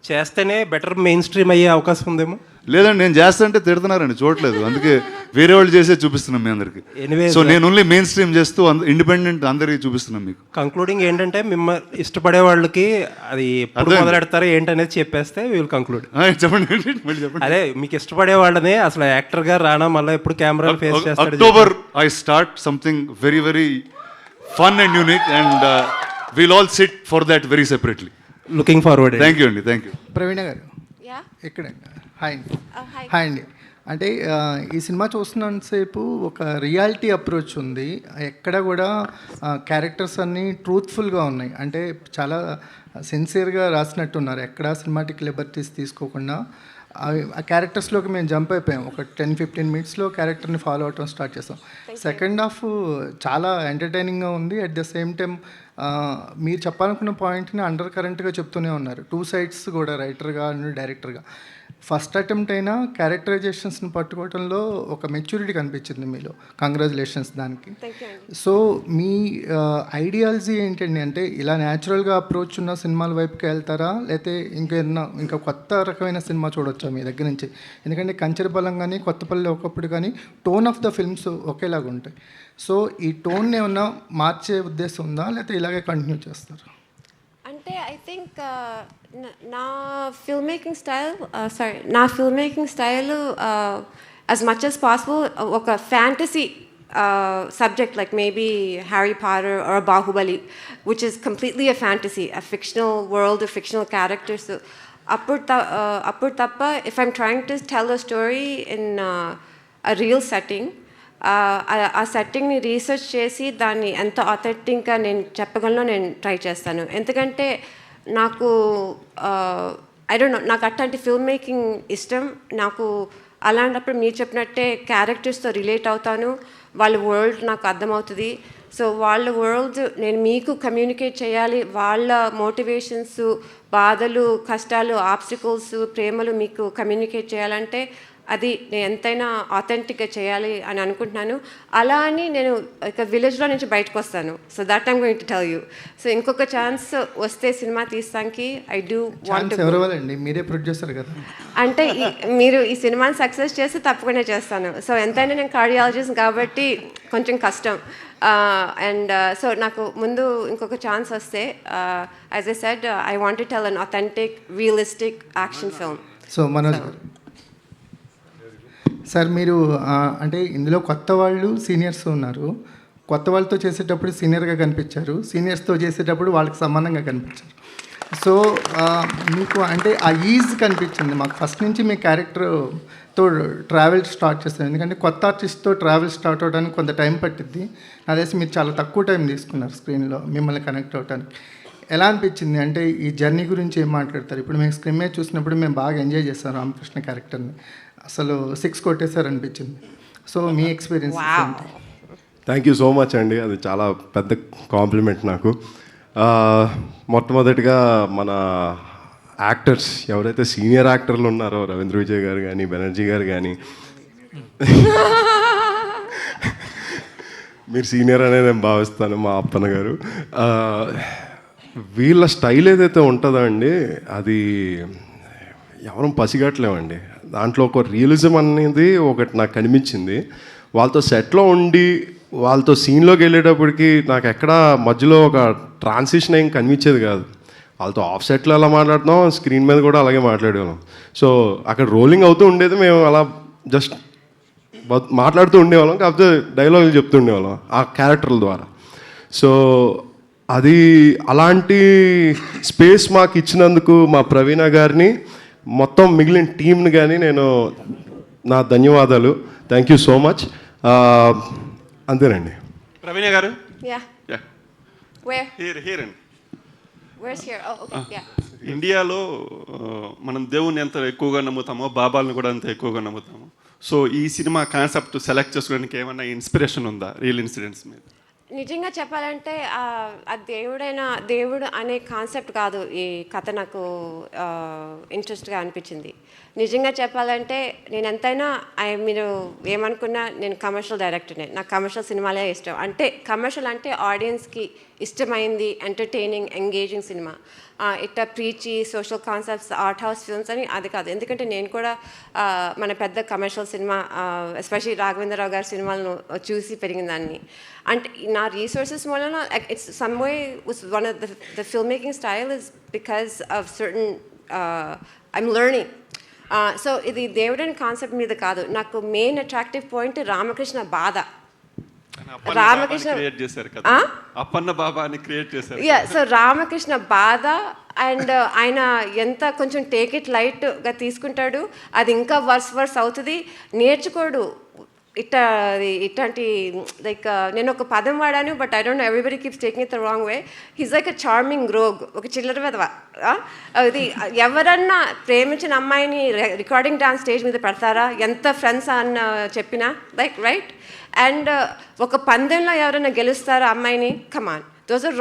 Speaker 8: చేస్తేనే బెటర్ మెయిన్ స్ట్రీమ్ అయ్యే అవకాశం ఉందేమో.
Speaker 6: లేదండి, నేను చేస్తుంటే తిడుతున్నారండి, చూడలేదు. అందుకే వేరే వాళ్ళు చేసే చూపిస్తున్నాం మీ అందరికి. సో నేను ఓన్లీ మెయిన్ స్ట్రీమ్ చేస్తూ ఇండిపెండెంట్ అందరికి చూపిస్తున్నాం మీకు.
Speaker 8: కంక్లూడింగ్ ఏంటంటే మిమ్మల్ని ఇష్టపడే వాళ్ళకి అది ఎప్పుడు మొదలెడతారో ఏంటనేది చెప్పేస్తే విల్ కంక్లూడ్.
Speaker 6: చెప్పండి, మళ్ళీ చెప్పండి.
Speaker 8: అదే మీకు ఇష్టపడే వాళ్ళని అసలు యాక్టర్గా రానా మళ్ళీ ఎప్పుడు కెమెరా ఫేస్ చేస్తాడు.
Speaker 6: October I start something very very fun and unique and will all SIT for that very separately.
Speaker 8: Looking forward.
Speaker 6: Thank you అండి, థ్యాంక్ యూ.
Speaker 9: ప్రవీణ గారు ఇక్కడ హాయ్ అండి. హాయ్ అండి. అంటే ఈ సినిమా చూస్తున్నంతసేపు ఒక రియాలిటీ అప్రోచ్ ఉంది. ఎక్కడ కూడా క్యారెక్టర్స్ అన్నీ ట్రూత్ఫుల్గా ఉన్నాయి. అంటే చాలా సిన్సియర్గా రాసినట్టున్నారు. ఎక్కడ సినిమాటిక్ లిబర్టీస్ తీసుకోకుండా ఆ క్యారెక్టర్స్లోకి మేము జంప్ అయిపోయాం. ఒక 10-15 మినిట్స్లో క్యారెక్టర్ని ఫాలో అవటం స్టార్ట్ చేస్తాం. సెకండ్ హాఫ్ చాలా ఎంటర్టైనింగ్గా ఉంది. అట్ ద సేమ్ టైం మీరు చెప్పాలనుకున్న పాయింట్ని అండర్ కరెంట్గా చెప్తూనే ఉన్నారు. 2 sides కూడా, రైటర్గా అండ్ డైరెక్టర్గా. ఫస్ట్ అటెంప్ట్ అయినా క్యారెక్టరైజేషన్స్ని పట్టుకోవడంలో ఒక మెచ్యూరిటీ కనిపించింది మీలో. కంగ్రాచులేషన్స్ దానికి. సో మీ ఐడియాలజీ ఏంటండి? అంటే ఇలా న్యాచురల్గా అప్రోచ్ ఉన్న సినిమాల వైపుకి వెళ్తారా, లేకపోతే ఇంకా కొత్త రకమైన సినిమా చూడొచ్చా మీ దగ్గర నుంచి? ఎందుకంటే కంచరపాలెం కానీ కొత్తపల్లి ఒకప్పుడు కానీ టోన్ ఆఫ్ ద ఫిల్మ్స్ ఒకేలాగా ఉంటాయి. సో ఈ టోన్ని ఏమన్నా మార్చే ఉద్దేశం ఉందా, లేకపోతే ఇలాగే కంటిన్యూ చేస్తారు?
Speaker 5: అంటే ఐ థింక్ నా film making style as much as possible ఒక fantasy subject like maybe Harry Potter or Bahubali, which is completely a fantasy, a fictional world of fictional characters. So appur tappa, if I'm trying to tell a story in a real setting, ఆ సెట్టింగ్ని రీసెర్చ్ చేసి దాన్ని ఎంత ఆథెంటిక్గా నేను చెప్పగలను నేను ట్రై చేస్తాను. ఎందుకంటే నాకు ఐ డోంట్ నో, నాకు అట్లాంటి ఫిల్మ్ మేకింగ్ ఇష్టం. నాకు అలాంటప్పుడు మీరు చెప్పినట్టే క్యారెక్టర్స్తో రిలేట్ అవుతాను. వాళ్ళ వరల్డ్ నాకు అర్థమవుతుంది. సో వాళ్ళ వరల్డ్ నేను మీకు కమ్యూనికేట్ చేయాలి. వాళ్ళ మోటివేషన్స్, బాధలు, కష్టాలు, ఆబ్స్టికల్స్, ప్రేమలు మీకు కమ్యూనికేట్ చేయాలంటే అది నేను ఎంతైనా ఆథెంటిక్గా చేయాలి అని అనుకుంటున్నాను. అలా అని నేను ఇక విలేజ్లో నుంచి బయటకు వస్తాను. So that I'm going to tell you. So ఇంకొక ఛాన్స్ వస్తే సినిమా తీస్తానికి ఐ డూ వాంట్.
Speaker 9: ఎవరండి, మీరే ప్రొడ్యూసర్ కదా.
Speaker 5: అంటే మీరు ఈ సినిమాని సక్సెస్ చేస్తే తప్పకుండా చేస్తాను. సో ఎంతైనా నేను కార్డియాలజిస్ట్ కాబట్టి కొంచెం కష్టం. అండ్ సో నాకు ముందు ఇంకొక ఛాన్స్ వస్తే, as I said, I want to tell an authentic realistic action film.
Speaker 9: So Manoj sir, మీరు అంటే ఇందులో కొత్త వాళ్ళు సీనియర్స్ ఉన్నారు. కొత్త వాళ్ళతో చేసేటప్పుడు సీనియర్గా కనిపించారు, సీనియర్స్తో చేసేటప్పుడు వాళ్ళకి సంబంధంగా కనిపించారు. సో మీకు అంటే ఆ ఈజ్ కనిపించింది మాకు ఫస్ట్ నుంచి. మీ క్యారెక్టర్తో ట్రావెల్ స్టార్ట్ చేస్తాను. ఎందుకంటే కొత్త ఆర్టిస్ట్తో ట్రావెల్ స్టార్ట్ అవడానికి కొంత టైం పట్టిద్ది. నా తెలిసి మీరు చాలా తక్కువ టైం తీసుకున్నారు స్క్రీన్లో మిమ్మల్ని కనెక్ట్ అవ్వడానికి. ఎలా అనిపించింది? అంటే ఈ జర్నీ గురించి ఏం మాట్లాడతారు? ఇప్పుడు మేము స్క్రీన్ మీద చూసినప్పుడు మేము బాగా ఎంజాయ్ చేస్తాం రామకృష్ణ క్యారెక్టర్ని. అసలు 6 కొట్టేశారు అనిపించింది. సో మీ ఎక్స్పీరియన్స్ ఏంటి?
Speaker 4: థ్యాంక్ యూ సో మచ్ అండి. అది చాలా పెద్ద కాంప్లిమెంట్ నాకు. మొట్టమొదటిగా మన యాక్టర్స్ ఎవరైతే సీనియర్ యాక్టర్లు ఉన్నారో, రవీంద్ర విజయ్ గారు కానీ, బెనర్జీ గారు కానీ, మీరు సీనియర్ అనే నేను భావిస్తాను, మా అప్పన్న గారు. వీళ్ళ స్టైల్ ఏదైతే ఉంటుందో అండి, అది ఎవరూ పసిగట్టలేమండి. దాంట్లో ఒక రియలిజం అనేది ఒకటి నాకు కనిపించింది. వాళ్ళతో సెట్లో ఉండి వాళ్ళతో సీన్లోకి వెళ్ళేటప్పటికి నాకు ఎక్కడ మధ్యలో ఒక ట్రాన్సిషన్ ఏం కనిపించేది కాదు. వాళ్ళతో ఆఫ్ సెట్లో ఎలా మాట్లాడుతున్నాం, స్క్రీన్ మీద కూడా అలాగే మాట్లాడేవాళ్ళం. సో అక్కడ రోలింగ్ అవుతూ ఉండేది, మేము అలా జస్ట్ మాట్లాడుతూ ఉండేవాళ్ళం, కాకపోతే డైలాగులు చెప్తూ ఉండేవాళ్ళం ఆ క్యారెక్టర్ల ద్వారా. సో అది అలాంటి స్పేస్ మాకు ఇచ్చినందుకు మా ప్రవీణ గారిని, మొత్తం మిగిలిన టీంని కానీ నేను నా ధన్యవాదాలు. Thank you so much. అంతేనండి.
Speaker 10: ప్రవీణ గారు
Speaker 5: Yeah.
Speaker 10: Yeah.
Speaker 5: Where?
Speaker 10: హియర్ అండి.
Speaker 5: Where's here? Oh, okay. Yeah.
Speaker 10: ఇండియాలో మనం దేవుణ్ణి ఎంత ఎక్కువగా నమ్ముతామో బాబాలను కూడా అంత ఎక్కువగా నమ్ముతాము. సో ఈ సినిమా కాన్సెప్ట్ సెలెక్ట్ చేసుకోవడానికి ఏమైనా ఇన్స్పిరేషన్ ఉందా రియల్ ఇన్సిడెంట్స్ మీద?
Speaker 5: నిజంగా చెప్పాలంటే ఆ దేవుడు అనే కాన్సెప్ట్ కాదు ఈ కథ నాకు ఇంట్రెస్ట్గా అనిపించింది. నిజంగా చెప్పాలంటే నేను ఎంతైనా మీరు ఏమనుకున్నా నేను కమర్షియల్ డైరెక్టర్నే. నాకు కమర్షియల్ సినిమాలే ఇష్టం. అంటే కమర్షియల్ అంటే ఆడియన్స్కి ఇష్టమైంది, ఎంటర్టైనింగ్, ఎంగేజింగ్ సినిమా. ఇట్లా preachy social concepts, art house films అని అది కాదు. ఎందుకంటే నేను కూడా మన పెద్ద కమర్షియల్ సినిమా ఎస్పెషల్లీ రాఘవేంద్రరావు గారి సినిమాలను చూసి పెరిగిన దాన్ని. అంటే నా రీసోర్సెస్ వలన it's some way one of the film making style is because of certain I'm learning. So ఇది దేవుడని కాన్సెప్ట్ మీద కాదు. నాకు మెయిన్ అట్రాక్టివ్ పాయింట్ రామకృష్ణ బాధ. రామకృష్ణ
Speaker 10: క్రియేట్ చేశారు కదా, అప్పన్న బాబా అని క్రియేట్ చేశారు.
Speaker 5: సో రామకృష్ణ బాధ అండ్ ఆయన ఎంత కొంచెం టేక్ ఇట్ లైట్గా తీసుకుంటాడు. అది ఇంకా వర్స్ అవుతుంది, నేర్చుకోడు. ఇట్లాంటి లైక్ నేను ఒక పదం వాడాను, but I don't no, everybody keeps taking it the wrong way. He's like a charming rogue, ఒక చిల్లర వెధవ. అది ఎవరన్నా ప్రేమించిన అమ్మాయిని రికార్డింగ్ డాన్స్ స్టేజ్ మీద పెడతారా, ఎంత ఫ్రెండ్స్ అన్న చెప్పినా, లైక్ రైట్. అండ్ ఒక పందెంలో ఎవరైనా గెలుస్తారా అమ్మాయిని? Come on, those are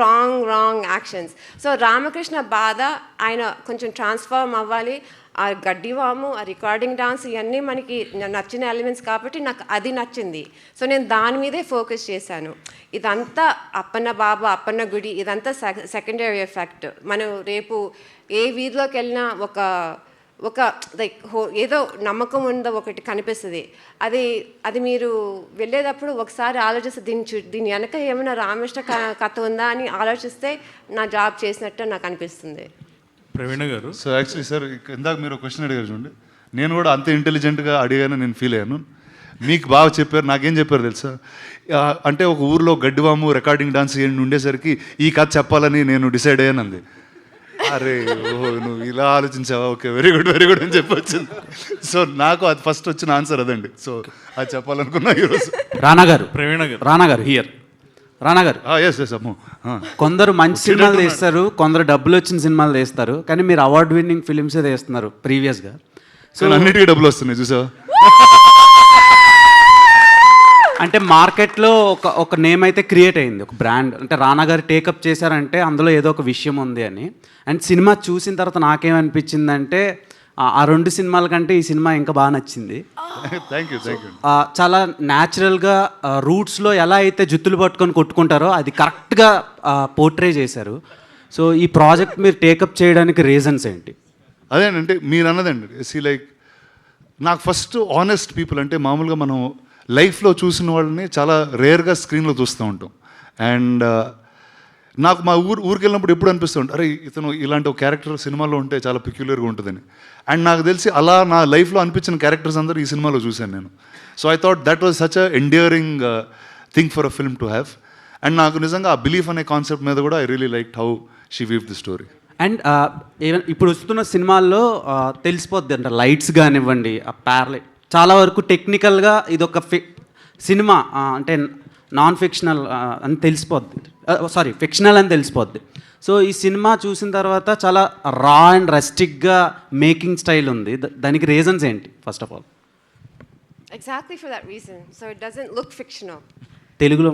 Speaker 5: wrong actions. So Ramakrishna బాధ, ఆయన కొంచెం ట్రాన్స్ఫార్మ్ అవ్వాలి. ఆ గడ్డివాము, ఆ రికార్డింగ్ డాన్స్, ఇవన్నీ మనకి నచ్చిన ఎలిమెంట్స్ కాబట్టి నాకు అది నచ్చింది. సో నేను దాని మీదే ఫోకస్ చేశాను. ఇదంతా అప్పన్న బాబా, అప్పన్న గుడి, ఇదంతా సెకండరీ ఎఫెక్ట్. మనం రేపు ఏ వీధిలోకి వెళ్ళినా ఒక లైక్ ఏదో నమ్మకం ఉందో ఒకటి కనిపిస్తుంది. అది మీరు వెళ్ళేటప్పుడు ఒకసారి ఆలోచిస్తే దీని వెనక ఏమైనా రామకృష్ణ కథ ఉందా అని ఆలోచిస్తే నా జాబ్ చేసినట్టు నాకు అనిపిస్తుంది.
Speaker 6: ప్రవీణ గారు, సో యాక్చువల్లీ సార్ ఇందాక మీరు ఒక క్వశ్చన్ అడిగారు చూడండి, నేను కూడా అంత ఇంటెలిజెంట్గా అడిగాను నేను ఫీల్ అయ్యాను. మీకు బాగా చెప్పారు. నాకేం చెప్పారు తెలుసా, అంటే ఒక ఊర్లో గడ్డివాము, రికార్డింగ్ డాన్స్ ఉండేసరికి ఈ కథ చెప్పాలని నేను డిసైడ్ అయ్యాను అంది. అరే నువ్వు ఇలా ఆలోచించావా, ఓకే వెరీ గుడ్ అని చెప్పొచ్చింది. సో నాకు అది ఫస్ట్ వచ్చిన ఆన్సర్ అదండి. సో అది చెప్పాలనుకున్నా ఈరోజు.
Speaker 11: రానా గారు హియర్. రానా గారు,
Speaker 6: ఎస్ అమ్మో,
Speaker 11: కొందరు మంచి సినిమాలు తీస్తారు, కొందరు డబ్బులు వచ్చిన సినిమాలు తీస్తారు, కానీ మీరు అవార్డ్ విన్నింగ్ ఫిలిమ్సే తీస్తున్నారు ప్రీవియస్గా.
Speaker 6: సో అన్నిటికీ డబ్బులు వస్తున్నాయి చూసావా.
Speaker 11: అంటే మార్కెట్లో ఒక నేమ్ అయితే క్రియేట్ అయింది, ఒక బ్రాండ్. అంటే రానా గారు టేకప్ చేశారంటే అందులో ఏదో ఒక విషయం ఉంది అని. అండ్ సినిమా చూసిన తర్వాత నాకేమనిపించిందంటే ఆ రెండు సినిమాల కంటే ఈ సినిమా ఇంకా బాగా నచ్చింది.
Speaker 6: Thank you.
Speaker 11: చాలా న్యాచురల్గా రూట్స్లో ఎలా అయితే జుత్తులు పట్టుకొని కొట్టుకుంటారో అది కరెక్ట్గా పోర్ట్రే చేశారు. సో ఈ ప్రాజెక్ట్ మీరు టేకప్ చేయడానికి రీజన్స్ ఏంటి?
Speaker 6: అదేనంటే మీరు అన్నదండి, లైక్ నాకు ఫస్ట్ ఆనెస్ట్ పీపుల్ అంటే మామూలుగా మనం లైఫ్లో చూసిన వాళ్ళని చాలా రేర్గా స్క్రీన్లో చూస్తూ ఉంటాం. అండ్ నాకు మా ఊరికి వెళ్ళినప్పుడు ఎప్పుడు అనిపిస్తుంది, అరే ఇతను ఇలాంటి ఒక క్యారెక్టర్ సినిమాలో ఉంటే చాలా పెక్యులర్గా ఉంటుందని. అండ్ నాకు తెలిసి అలా నా లైఫ్లో అనిపించిన క్యారెక్టర్స్ అందరూ ఈ సినిమాలో చూశాను నేను. So I thought that was such a endearing thing for a film to have. And నాకు నిజంగా ఆ బిలీఫ్ అనే కాన్సెప్ట్ మీద కూడా I really like how she weave the story.
Speaker 11: And ఇప్పుడు వస్తున్న సినిమాల్లో తెలిసిపోద్ది అంటే లైట్స్ కానివ్వండి, ఆ ప్యారలైట్ చాలా వరకు టెక్నికల్గా ఇదొక సినిమా అంటే నాన్ ఫిక్షనల్ అని తెలిసిపోద్ది, ఫిక్షనల్ అని తెలిసిపోద్ది. సో ఈ సినిమా చూసిన తర్వాత చాలా రా అండ్ రస్టిక్గా మేకింగ్ స్టైల్ ఉంది. దానికి రీజన్స్ ఏంటి? First of all
Speaker 5: exactly for that reason. So it doesn't look fictional.
Speaker 11: తెలుగులో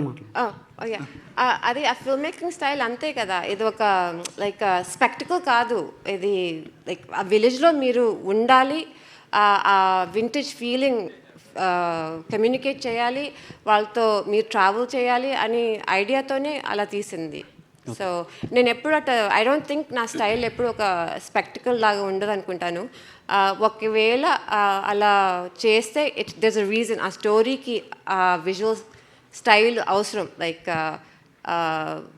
Speaker 5: అది ఆ ఫిల్మ్ మేకింగ్ స్టైల్ అంతే కదా. ఇది ఒక లైక్ స్పెక్టికల్ కాదు. ఇది లైక్ ఆ విలేజ్లో మీరు ఉండాలి, ఆ వింటేజ్ ఫీలింగ్ కమ్యూనికేట్ చేయాలి, వాళ్ళతో మీరు ట్రావెల్ చేయాలి అని ఐడియాతోనే అలా తీసింది. సో నేను ఎప్పుడు ఐ డోంట్ థింక్ నా స్టైల్ ఎప్పుడు ఒక స్పెక్టికల్ లాగా ఉండదు అనుకుంటాను. ఒకవేళ అలా చేస్తే దెర్స్ అ రీజన్. ఆ స్టోరీకి ఆ విజువల్ స్టైల్ అవసరం. Like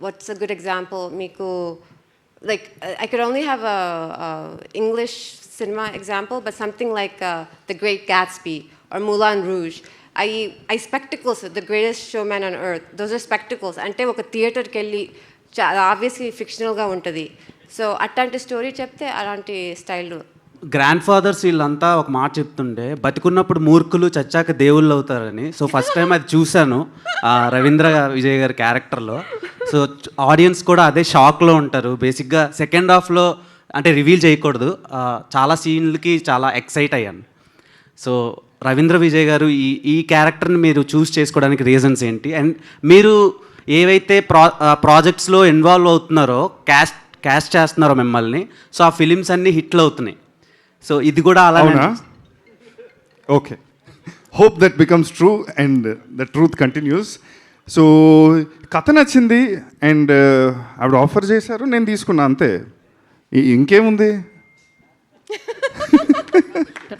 Speaker 5: what's a good example మీకు, like I could only have a English cinema example, but something like The Great Gatsby or Moulin Rouge. I spectacles, The Greatest Showman on Earth. Those are spectacles. అంటే ఒక థియేటర్కి వెళ్ళి ఆబ్వియస్లీ ఫిక్షనల్గా ఉంటుంది. సో అట్లాంటి స్టోరీ చెప్తే అలాంటి స్టైల్
Speaker 11: గ్రాండ్ ఫాదర్స్ వీళ్ళంతా ఒక మాట చెప్తుండే బతికున్నప్పుడు మూర్ఖులు చచ్చాక దేవుళ్ళు అవుతారని. సో ఫస్ట్ టైం అది చూశాను రవీంద్ర విజయ్ గారి క్యారెక్టర్లో. సో ఆడియన్స్ కూడా అదే షాక్లో ఉంటారు. బేసిక్గా సెకండ్ హాఫ్లో అంటే రివీల్ చేయకూడదు, చాలా సీన్లకి చాలా ఎక్సైట్ అయ్యాను. సో రవీంద్ర విజయ్ గారు ఈ క్యారెక్టర్ని మీరు చూస్ చేసుకోవడానికి రీజన్స్ ఏంటి? అండ్ మీరు ఏవైతే ప్రాజెక్ట్స్లో ఇన్వాల్వ్ అవుతున్నారో, క్యాస్ట్ చేస్తున్నారో మిమ్మల్ని, సో ఆ ఫిలిమ్స్ అన్నీ హిట్లు అవుతున్నాయి. సో ఇది కూడా అలానే.
Speaker 2: Okay, hope that becomes true and the truth continuous. So కథ నచ్చింది అండ్ ఆవిడ ఆఫర్ చేశారు, నేను తీసుకున్నా అంతే. ఇంకేముంది?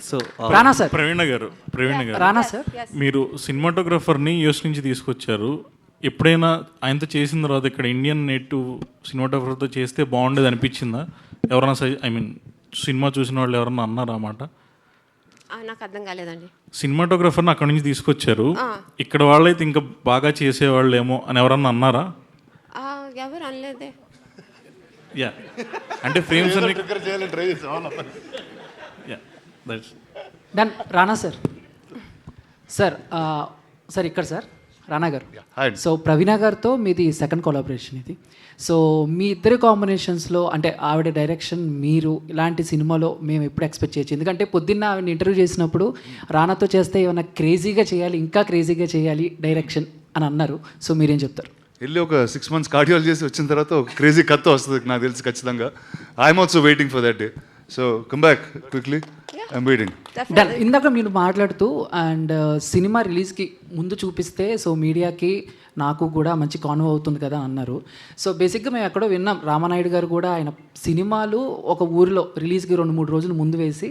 Speaker 11: సో
Speaker 12: రానా సార్,
Speaker 13: ప్రవీణ గారు
Speaker 12: రానా సార్,
Speaker 13: మీరు సినిమాటోగ్రఫర్ని యూఎస్ నుంచి తీసుకొచ్చారు. ఎప్పుడైనా ఆయనతో చేసిన తర్వాత ఇక్కడ ఇండియన్ నేటివ్ సినిమాటోగ్రఫర్తో చేస్తే బాగుండేది అనిపించిందా? ఎవరైనా సినిమా చూసిన వాళ్ళు ఎవరన్నా అన్నారా మాట?
Speaker 5: నాకు అర్థం కాలేదండి.
Speaker 13: సినిమాటోగ్రఫర్ని అక్కడ నుంచి తీసుకొచ్చారు, ఇక్కడ వాళ్ళైతే ఇంకా బాగా చేసేవాళ్ళేమో అని ఎవరన్నా అన్నారా?
Speaker 5: ఎవరు అనలేదే.
Speaker 13: యా, అంటే ఫ్రేమ్స్ అన్ని
Speaker 12: డన్. రానా సార్, సార్ సార్ ఇక్కడ సార్ రానా గారు. సో ప్రవీణ గారితో మీది సెకండ్ కొలాబరేషన్ ఇది. సో మీ ఇద్దరి కాంబినేషన్స్లో అంటే ఆవిడ డైరెక్షన్, మీరు ఇలాంటి సినిమాలో మేము ఎప్పుడు ఎక్స్పెక్ట్ చేయొచ్చు? ఎందుకంటే పొద్దున్న ఆవిడని ఇంటర్వ్యూ చేసినప్పుడు రానాతో చేస్తే ఏమైనా క్రేజీగా చేయాలి, ఇంకా క్రేజీగా చేయాలి డైరెక్షన్ అని అన్నారు. సో మీరేం చెప్తారు?
Speaker 6: వెళ్ళి ఒక 6 months కార్డియాలజీ చేసి వచ్చిన తర్వాత ఒక క్రేజీ కథ వస్తుంది నాకు తెలిసి ఖచ్చితంగా. I'm also waiting for that day. So come back quickly, I'm waiting.
Speaker 12: Done. ఇందాక మీరు మాట్లాడుతూ అండ్ సినిమా రిలీజ్కి ముందు చూపిస్తే సో మీడియాకి నాకు కూడా మంచి కాన్వో అవుతుంది కదా అన్నారు. సో బేసిక్గా మేము ఎక్కడో విన్నాం, రామానాయుడు గారు కూడా ఆయన సినిమాలు ఒక ఊరిలో రిలీజ్కి 2-3 రోజులు ముందు వేసి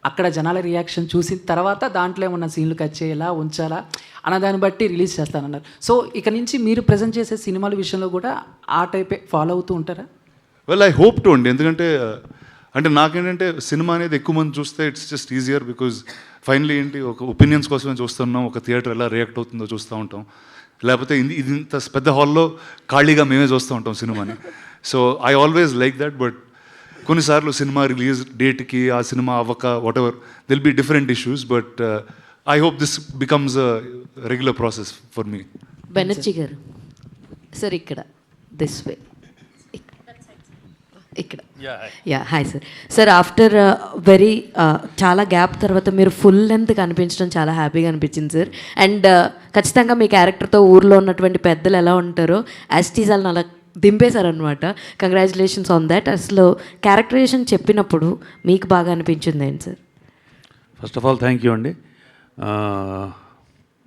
Speaker 12: అక్కడ జనాల రియాక్షన్ చూసిన తర్వాత దాంట్లో ఏమన్నా సీన్లు కట్ చేయాలా ఉంచాలా అన్న దాన్ని బట్టి రిలీజ్ చేస్తానన్నారు. సో ఇక నుంచి మీరు ప్రజెంట్ చేసే సినిమాల విషయంలో కూడా ఆ టైపే ఫాలో అవుతూ ఉంటారా?
Speaker 6: వెల్, ఐ హోప్ టు అండి. ఎందుకంటే అంటే నాకేంటంటే సినిమా అనేది ఎక్కువ మంది చూస్తే it's just easier, because finally ఏంటి ఒక ఒపీనియన్స్ కోసమే చూస్తున్నాం, ఒక థియేటర్ ఎలా రియాక్ట్ అవుతుందో చూస్తూ ఉంటాం. లేకపోతే ఇది ఇంత పెద్ద హాల్లో ఖాళీగా మేమే చూస్తూ ఉంటాం సినిమాని. So I always like that. But కొన్నిసార్లు సినిమా రిలీజ్ డేట్కి ఆ సినిమా అవ్వక whatever will be different issues. But I hope this becomes a regular process for me.
Speaker 14: Banerjee గారు సార్, ఇక్కడ దిస్ వే, ఇక్కడ. Yeah, hi sir. Sir after very చాలా గ్యాప్ తర్వాత మీరు ఫుల్ లెంత్ కనిపించడం చాలా హ్యాపీగా అనిపించింది సార్. అండ్ ఖచ్చితంగా మీ క్యారెక్టర్తో ఊర్లో ఉన్నటువంటి పెద్దలు ఎలా ఉంటారో యాస్టీజ్ వాళ్ళని అలా దింపేశారనమాట. Congratulations on that. అసలు క్యారెక్టరైజేషన్ చెప్పినప్పుడు మీకు బాగా అనిపించింది ఏంటి sir?
Speaker 3: First of all thank you అండి.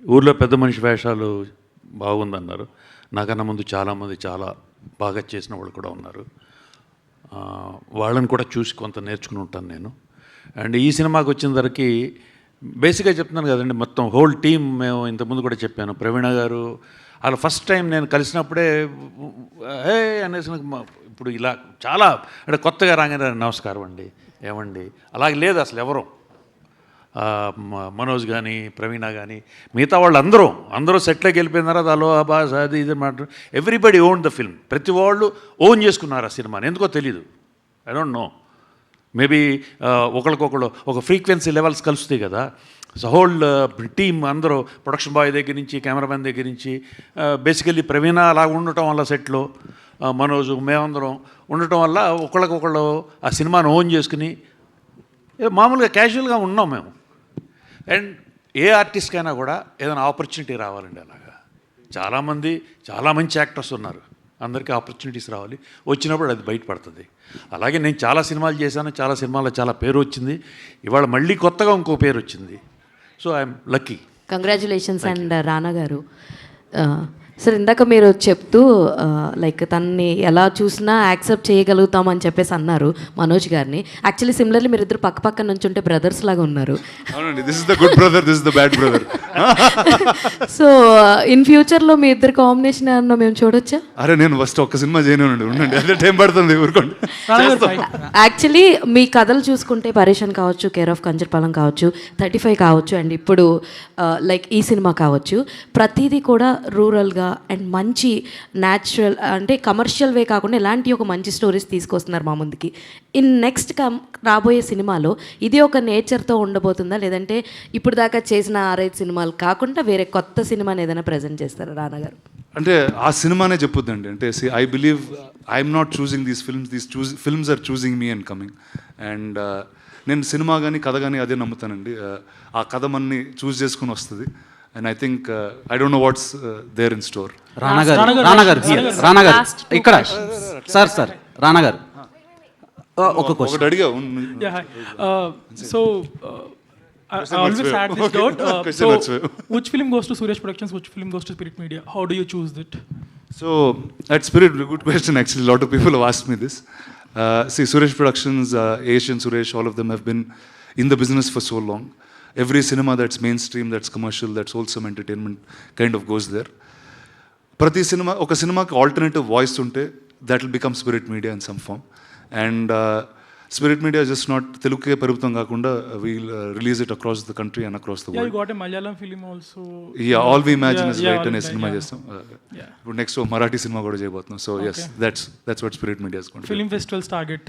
Speaker 3: ఊర్లో పెద్ద మనిషి వేషాలు బాగుందన్నారు. నాకన్నా ముందు చాలామంది చాలా బాగా చేసిన వాళ్ళు కూడా ఉన్నారు. వాళ్ళని కూడా చూసి కొంత నేర్చుకుని ఉంటాను నేను. అండ్ ఈ సినిమాకి వచ్చిన ధరకి బేసిక్గా చెప్తున్నాను కదండి, మొత్తం హోల్ టీమ్ మేము ఇంతకుముందు కూడా చెప్పాను. ప్రవీణ గారు అలా ఫస్ట్ టైం నేను కలిసినప్పుడే హే అనేసి ఇప్పుడు ఇలా చాలా అంటే కొత్తగా రాగానే నమస్కారం అండి, ఏమండి, అలాగే లేదు అసలు ఎవరు. మనోజ్ కానీ ప్రవీణ కానీ మిగతా వాళ్ళు అందరూ సెట్లోకి వెళ్ళిపోయిన తర్వాత అలో బాస్ అది ఇది మాట ఎవ్రీబడి ఓన్ ద ఫిల్మ్. ప్రతి వాళ్ళు ఓన్ చేసుకున్నారు ఆ సినిమాని. ఎందుకో తెలీదు, ఐ డోంట్ నో. మేబీ ఒకరికొకళ్ళు ఒక ఫ్రీక్వెన్సీ లెవెల్స్ కలుస్తాయి కదా. సో హోల్ టీమ్ అందరూ ప్రొడక్షన్ బాయ్ దగ్గర నుంచి కెమెరామెన్ దగ్గర నుంచి బేసికల్లీ ప్రవీణ అలా ఉండటం వల్ల సెట్లో మనోజు మేమందరం ఉండటం వల్ల ఒకళ్ళకొకళ్ళు ఆ సినిమాను ఓన్ చేసుకుని మామూలుగా క్యాజువల్గా ఉన్నాం మేము. అండ్ ఏ ఆర్టిస్ట్కైనా కూడా ఏదైనా ఆపర్చునిటీ రావాలండి. అలాగా చాలామంది చాలా మంచి యాక్టర్స్ ఉన్నారు, అందరికీ ఆపర్చునిటీస్ రావాలి, వచ్చినప్పుడు అది బయటపడుతుంది. అలాగే నేను చాలా సినిమాలు చేశాను, చాలా సినిమాల్లో చాలా పేరు వచ్చింది. ఇవాళ మళ్ళీ కొత్తగా ఇంకో పేరు వచ్చింది. So I'm lucky.
Speaker 14: Congratulations. And రానా గారు సార్, ఇందాక మీరు చెప్తూ లైక్ తనని ఎలా చూసినా యాక్సెప్ట్ చేయగలుగుతామని చెప్పేసి అన్నారు మనోజ్ గారిని. యాక్చువల్లీ సిమిలర్లీ మీరు ఇద్దరు పక్క పక్కన నుంచి ఉంటే బ్రదర్స్ లాగా ఉన్నారు.
Speaker 6: అవునండి, this is the good brother, this is the bad brother.
Speaker 14: So in ఫ్యూచర్లో మీ ఇద్దరు కాంబినేషన్ ఏమన్నా మేము చూడొచ్చా?
Speaker 6: అరే నేను ఫస్ట్ ఒక్క సినిమా చేయనండి, ఉండండి, అదే టైం పడుతుంది, ఊరుకోండి.
Speaker 14: యాక్చువల్లీ మీ కథలు చూసుకుంటే పరేషన్ కావచ్చు, కేర్ ఆఫ్ కంచర్పాలెం కావచ్చు, 35 కావచ్చు, అండ్ ఇప్పుడు లైక్ ఈ సినిమా కావచ్చు, ప్రతిదీ కూడా రూరల్గా అండ్ మంచి న్యాచురల్ అంటే కమర్షియల్ వే కాకుండా ఇలాంటి ఒక మంచి స్టోరీస్ తీసుకొస్తున్నారు మా ముందుకి. ఇన్ నెక్స్ట్ రాబోయే సినిమాలో ఇది ఒక నేచర్తో ఉండబోతుందా, లేదంటే ఇప్పుడు దాకా చేసిన 6-5 సినిమాలు కాకుండా వేరే కొత్త సినిమాని ఏదైనా ప్రజెంట్ చేస్తారా రానా గారు?
Speaker 6: అంటే ఆ సినిమానే చెప్పుద్దండి. అంటే I believe I'm not choosing these films are choosing me and coming. And నేను సినిమా కానీ కథ కానీ అదే నమ్ముతానండి. ఆ కథ మనని చూస్ చేసుకుని వస్తుంది. And I think I don't know what's there in store.
Speaker 11: Rana గారు ఇక్కడ సార్ రానా గారు ఒక క్వశ్చన్
Speaker 6: అడిగా.
Speaker 15: So I always had this doubt. So which film goes to Suresh Productions, which film goes to Spirit Media? How do you choose it?
Speaker 6: So at Spirit, good question actually. A lot of people have asked me this. See, Suresh Productions, Asian Suresh, all of them have been in the business for so long. Every cinema that's mainstream, that's commercial, that's wholesome entertainment kind of goes there. ప్రతి సినిమా ఒక సినిమాకి ఆల్టర్నేటివ్ వాయిస్ ఉంటే that will become Spirit Media in some form. And Spirit Media is just not Teluguke పరిమితం కాకుండా we'll release it across the country and across the world.
Speaker 15: Yeah, you got a Malayalam film also.
Speaker 6: Yeah, All We Imagine is right అనే సినిమా చేస్తాం. ఇప్పుడు నెక్స్ట్ మరాఠీ సినిమా కూడా చేయబోతున్నాం. So yes, that's what Spirit Media is going to do.
Speaker 15: Film festivals target.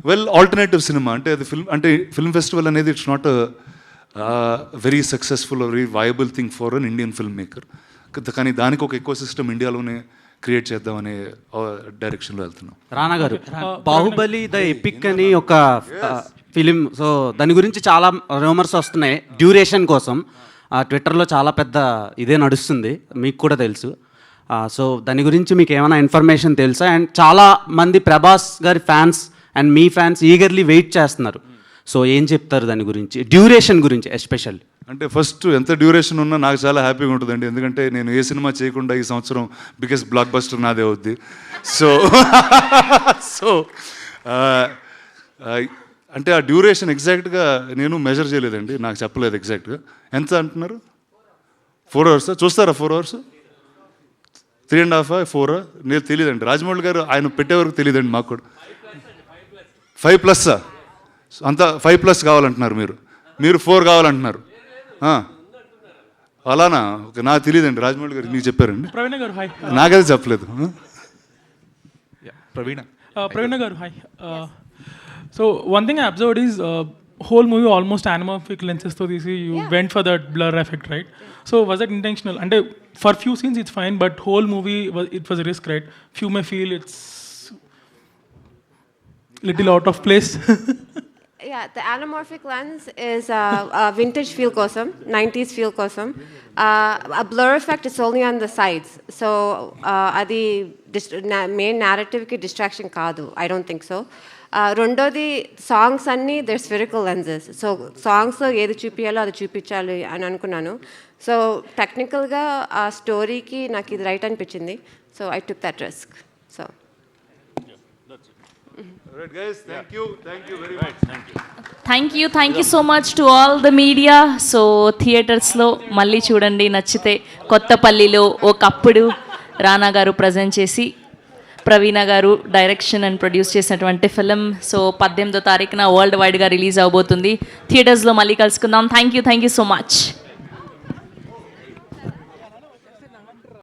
Speaker 6: Well, alternative cinema అంటే అది ఫిల్మ్ ఫెస్టివల్ అనేది it's not very successful very viable thing for an Indian film maker. కానీ దానికి ఒక ఎకో సిస్టమ్ ఇండియాలోనే క్రియేట్ చేద్దామనే డైరెక్షన్లో వెళ్తున్నాం.
Speaker 11: రానా గారు, బాహుబలి ద ఎపిక్ అని ఒక ఫిలిం, సో దాని గురించి చాలా రూమర్స్ వస్తున్నాయి డ్యూరేషన్ కోసం. ట్విట్టర్లో చాలా పెద్ద ఇదే నడుస్తుంది, మీకు కూడా తెలుసు. సో దాని గురించి మీకు ఏమైనా ఇన్ఫర్మేషన్ తెలుసా? అండ్ చాలా మంది ప్రభాస్ గారి ఫ్యాన్స్ అండ్ మీ ఫ్యాన్స్ ఈగర్లీ వెయిట్ చేస్తున్నారు. సో ఏం చెప్తారు దాని గురించి, డ్యూరేషన్ గురించి ఎస్పెషల్లీ?
Speaker 6: అంటే ఫస్ట్ ఎంత డ్యూరేషన్ ఉన్నా నాకు చాలా హ్యాపీగా ఉంటుందండి. ఎందుకంటే నేను ఏ సినిమా చేయకుండా ఈ సంవత్సరం బిగ్గెస్ట్ బ్లాక్ బస్టర్ నాదే అవుద్ది. సో అంటే ఆ డ్యూరేషన్ ఎగ్జాక్ట్గా నేను మెజర్ చేయలేదండి, నాకు చెప్పలేదు ఎగ్జాక్ట్గా. ఎంత అంటున్నారు? 4 hours చూస్తారా? 4 hours 3.5 4 నేను తెలియదండి. రాజమౌళి గారు ఆయన పెట్టే వరకు తెలియదండి మాకు కూడా. 5+ అంతా 5+ కావాలంటున్నారు మీరు 4 కావాలంటున్నారు. అలానా? ఓకే, నాకు తెలియదండి. రాజమౌళి గారు మీకు చెప్పారండి?
Speaker 15: ప్రవీణ గారు హాయ్.
Speaker 6: నాకైతే చెప్పలేదు.
Speaker 15: ప్రవీణ గారు hi. So one thing I observed is whole movie almost anamorphic lenses to this. You went for that blur effect, right? So was that intentional? And for few scenes it's fine, but whole movie it was a risk, right? Few may feel it's little out of place.
Speaker 5: Yeah, the anamorphic lens is a vintage feel kosam, 90s feel kosam. A blur effect is only on the sides. So adi main narrative ki distraction kaadu. I don't think so. రెండోది సాంగ్స్ అన్నీ దేర్ స్ఫెరికల్ లెన్సెస్. సో సాంగ్స్లో ఏది చూపించాలో అది చూపించాలి అని అనుకున్నాను. సో టెక్నికల్గా ఆ స్టోరీకి నాకు ఇది రైట్ అనిపించింది. So I took that risk. So
Speaker 1: thank you so much to all the media. So థియేటర్స్లో మళ్ళీ చూడండి, నచ్చితే. కొత్తపల్లిలో ఒకప్పుడు రానా గారు ప్రజెంట్ చేసి ప్రవీణ గారు డైరెక్షన్ అండ్ ప్రొడ్యూస్ చేసినటువంటి ఫిలిం. సో 18వ తారీఖున వరల్డ్ వైడ్గా రిలీజ్ అవబోతుంది. థియేటర్స్లో మళ్ళీ కలుసుకుందాం. Thank you so much.